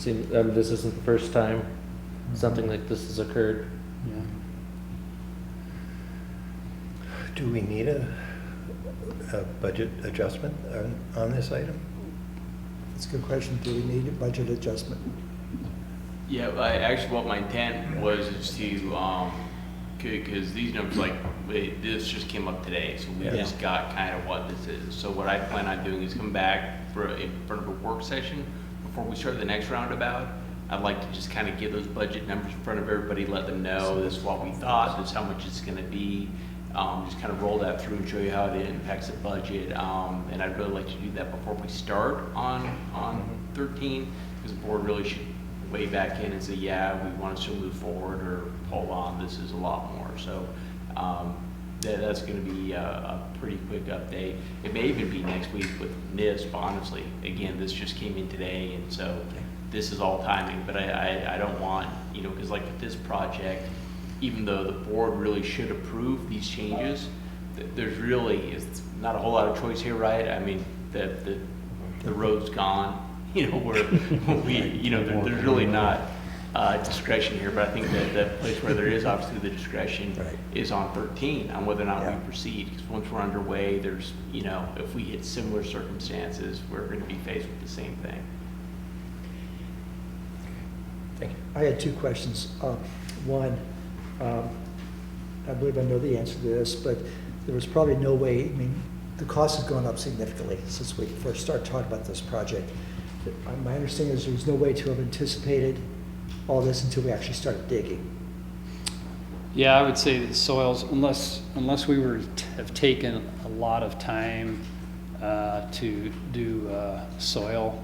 This isn't the first time something like this has occurred. Yeah. Do we need a budget adjustment on this item? That's a good question. Do we need a budget adjustment? Yeah, actually what my intent was is to, because these numbers, this just came up today, so we just got kind of what this is. So what I plan on doing is come back in front of a work session before we start the next roundabout. I'd like to just kind of give those budget numbers in front of everybody, let them know this is what we thought, this is how much it's gonna be. Just kind of roll that through and show you how it impacts the budget. And I'd really like to do that before we start on 13, because the board really should weigh back in and say, yeah, we want to still move forward, or hold on, this is a lot more. So that's going to be a pretty quick update. It may even be next week with NISP, honestly. Again, this just came in today, and so this is all timing, but I don't want, because like with this project, even though the board really should approve these changes, there's really is not a whole lot of choice here, right? I mean, the road's gone. Where there's really not discretion here, but I think that the place where there is obviously the discretion is on 13, on whether or not we proceed. Because once we're underway, there's, if we hit similar circumstances, we're going to be faced with the same thing. Thank you. I had two questions. One, I believe I know the answer to this, but there was probably no way, the cost has gone up significantly since we first started talking about this project. My understanding is there was no way to have anticipated all this until we actually started digging. Yeah, I would say the soils, unless we were have taken a lot of time to do soil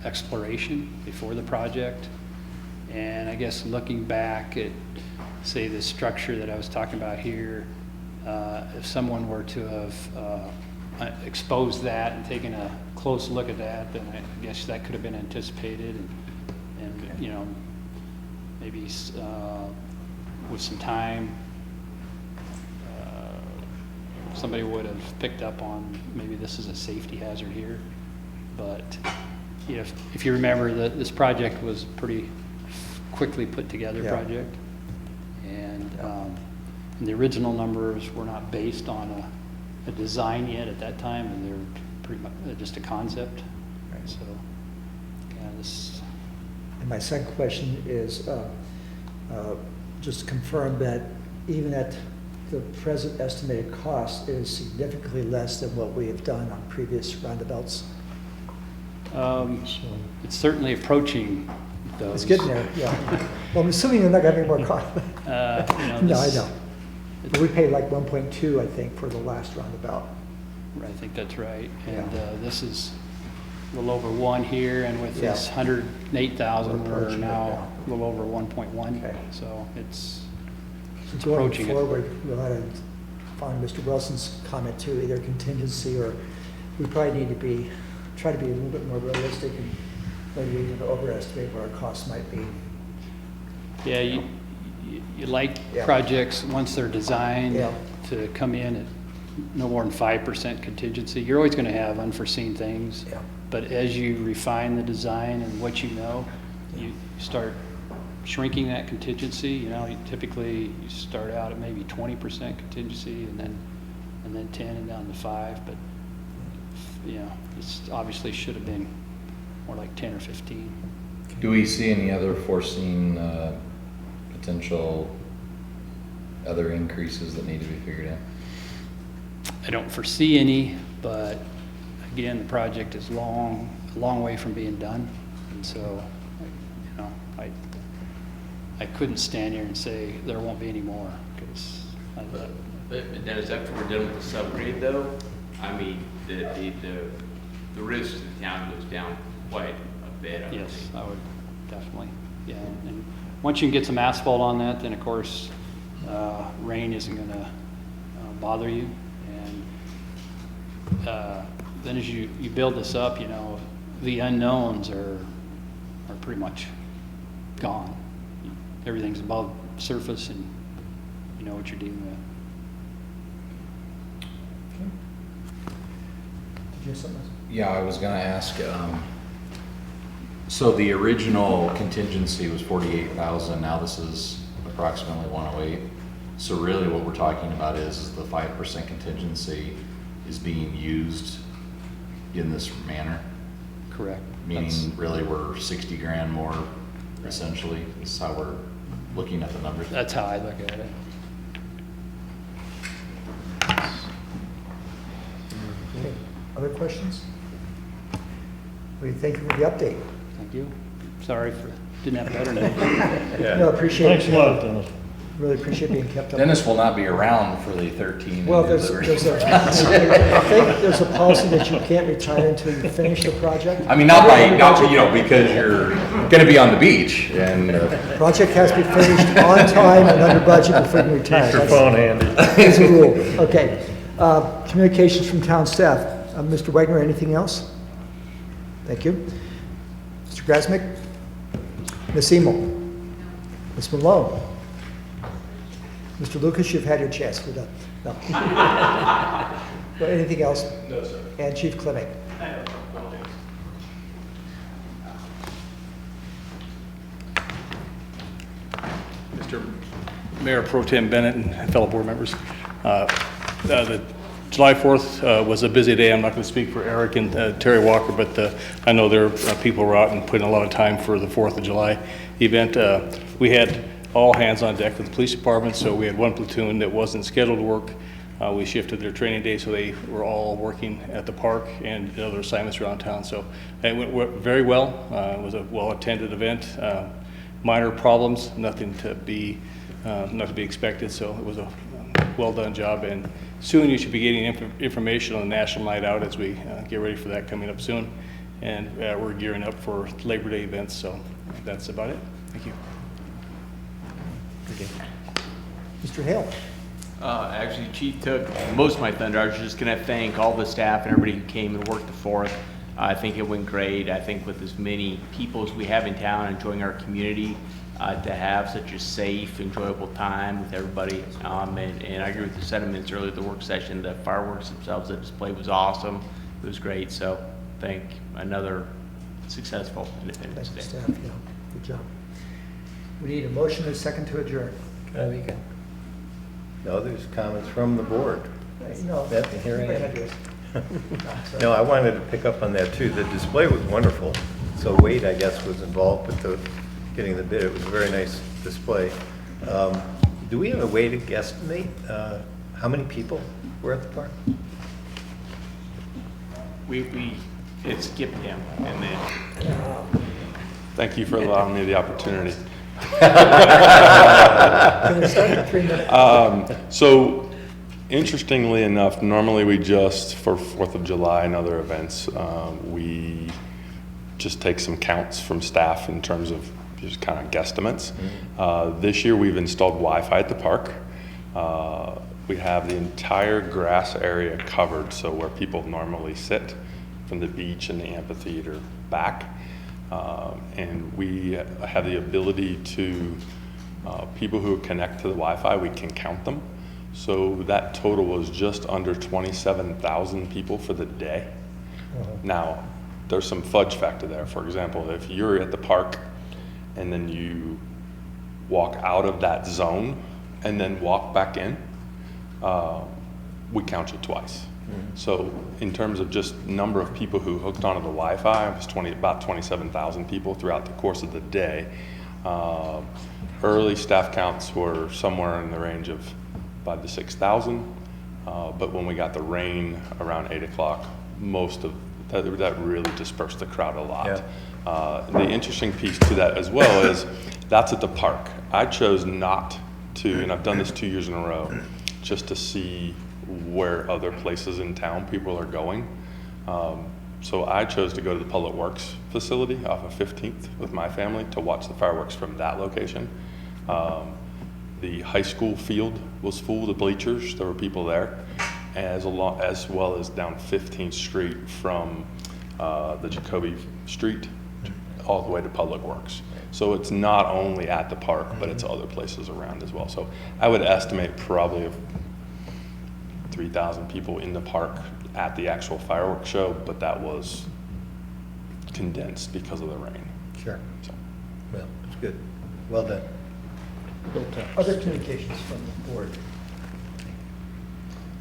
exploration before the project. And I guess looking back at, say, the structure that I was talking about here, if someone were to have exposed that and taken a close look at that, then I guess that could have been anticipated and maybe with some time, somebody would have picked up on maybe this is a safety hazard here. But if you remember that this project was pretty quickly put together project. And the original numbers were not based on a design yet at that time, and they were pretty much just a concept. Right. So, yeah, this. And my second question is, just to confirm that even at the present estimated cost is significantly less than what we have done on previous roundabouts. It's certainly approaching those. It's getting there, yeah. Well, I'm assuming you're not gonna have any more cost. No, I know. But we paid like 1.2, I think, for the last roundabout. I think that's right. Yeah. And this is a little over 1 here, and with this 108,000, We're we're approaching it now now. a little over 1.1. Okay. So it's Going approaching it. forward, we'll have to find Mr. Wilson's comment too, either contingency or we probably need to try to be a little bit more realistic and maybe even overestimate what our costs might be. Yeah, you like Yeah. projects, once they're designed, Yeah. to come in at no more than 5% contingency. You're always gonna have unforeseen things. Yeah. But as you refine the design and what you know, you start shrinking that contingency. You typically you start out at maybe 20% contingency and then 10 and down to 5, but it's obviously should have been more like 10 or 15. Do we see any other foreseen potential other increases that need to be figured out? I don't foresee any, but again, the project is a long way from being done. And so, I couldn't stand here and say there won't be any more, because But Dennis, after we're done with the subgrade though, I mean, the risk to the town goes down quite a bit. I yes, think. I would definitely, yeah. And once you can get some asphalt on that, then of course, rain isn't gonna bother you. And then as you build this up, the unknowns are pretty much gone. Everything's above surface and you know what you're dealing with. Did you have something else? Yeah, I was gonna ask, so the original contingency was 48,000, now this is approximately 108. So really what we're talking about is the 5% contingency is being used in this manner? Correct. Meaning really we're 60 grand more essentially, is how we're looking at the numbers? That's how I look at it. Okay. Other questions? We thank you for the update. Thank you. Sorry didn't have better news. No, appreciate it. Thanks a lot, Dennis. Really appreciate being kept up. Dennis will not be around for the 13. Well, I think there's a policy that you can't retire until you finish the project. I mean, because you're gonna be on the beach and. Project has to be finished on time and under budget before you can retire. Keep your phone handy. That's a rule. Okay. Communications from town staff. Mr. Wagner, anything else? Thank you. Mr. Grasmick? Ms. Emel? Ms. Malone? Mr. Lucas, you've had your chance. We're done. No. Well, anything else? No, sir. And Chief Clement? I have no things. Mr. Mayor Pro Tem Bennett and fellow board members, the July 4th was a busy day. I'm not going to speak for Eric and Terry Walker, but I know there are people who are out and putting a lot of time for the 4th of July event. We had all hands on deck with the police department, so we had one platoon that wasn't scheduled to work. We shifted their training day, so they were all working at the park and other assignments around town. So it went very well. It was a well-attended event. Minor problems, nothing to be expected. So it was a well-done job. And soon you should be getting information on the National Night Out as we get ready for that coming up soon. And we're gearing up for Labor Day events. So that's about it. Thank you. Mr. Hale? Actually, Chief took most of my thunder. I was just going to thank all the staff and everybody who came and worked the 4th. I think it went great. I think with as many people as we have in town enjoying our community, to have such a safe, enjoyable time with everybody. And I agree with the sentiments earlier at the work session. The fireworks themselves, the display was awesome. It was great. So I think another successful Independence Thank Day. you, staff, yeah, good job. We need a motion and a second to adjourn. Can I make it? No, there's comments from the board. No, Yep, here I everybody am. had yours. No, I wanted to pick up on that too. The display was wonderful. So Wade, I guess, was involved with getting the bid. It was a very nice display. Do we have a way to guesstimate how many people were at the park? It skipped him, and then Thank you for allowing me the opportunity. Can we start in 3 minutes? So, interestingly enough, normally we just, for 4th of July and other events, we just take some counts from staff in terms of just kind of guesstimates. This year we've installed Wi-Fi at the park. We have the entire grass area covered, so where people normally sit from the beach and the amphitheater back. And we have the ability to, people who connect to the Wi-Fi, we can count them. So that total was just under 27,000 people for the day. Now, there's some fudge factor there. For example, if you're at the park and then you walk out of that zone and then walk back in, we count you twice. So in terms of just number of people who hooked onto the Wi-Fi, it was about 27,000 people throughout the course of the day. Early staff counts were somewhere in the range of 5,000 to 6,000, but when we got the rain around 8 o'clock, most of that really dispersed the crowd a lot. Yeah. The interesting piece to that as well is that's at the park. I chose not to, and I've done this 2 years in a row, just to see where other places in town people are going. So I chose to go to the Public Works facility off of 15th with my family to watch the fireworks from that location. The high school field was full, the bleachers, there were people there, as well as down 15th Street from the Jacoby Street all the way to Public Works. So it's not only at the park, but it's other places around as well. So I would estimate probably 3,000 people in the park at the actual fireworks show, but that was condensed because of the rain. Sure. So. Well, it's good. Well done. Other communications from the board.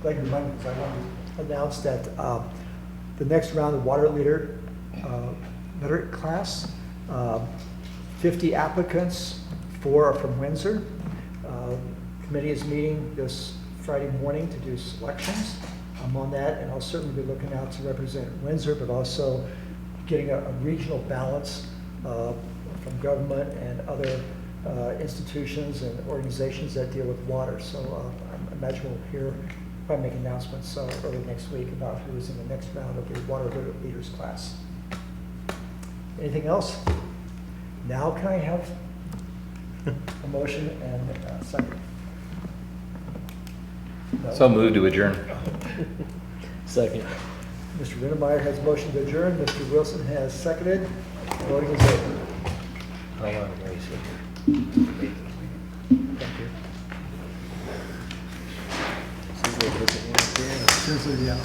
Glad you reminded me, because I wanted to announce that the next round of water leader literate class, 50 applicants, 4 are from Windsor. Committee is meeting this Friday morning to do selections. I'm on that, and I'll certainly be looking out to represent Windsor, but also getting a regional balance from government and other institutions and organizations that deal with water. So I imagine we'll hear, probably make announcements early next week about who is in the next round of the water leaders class. Anything else? Now can I have a motion and a second? No? So moved to adjourn. Second. Mr. Rinnemeyer has motion to adjourn. Mr. Wilson has seconded. Voting is open. How long are you sitting? Thank you. Seriously, yeah.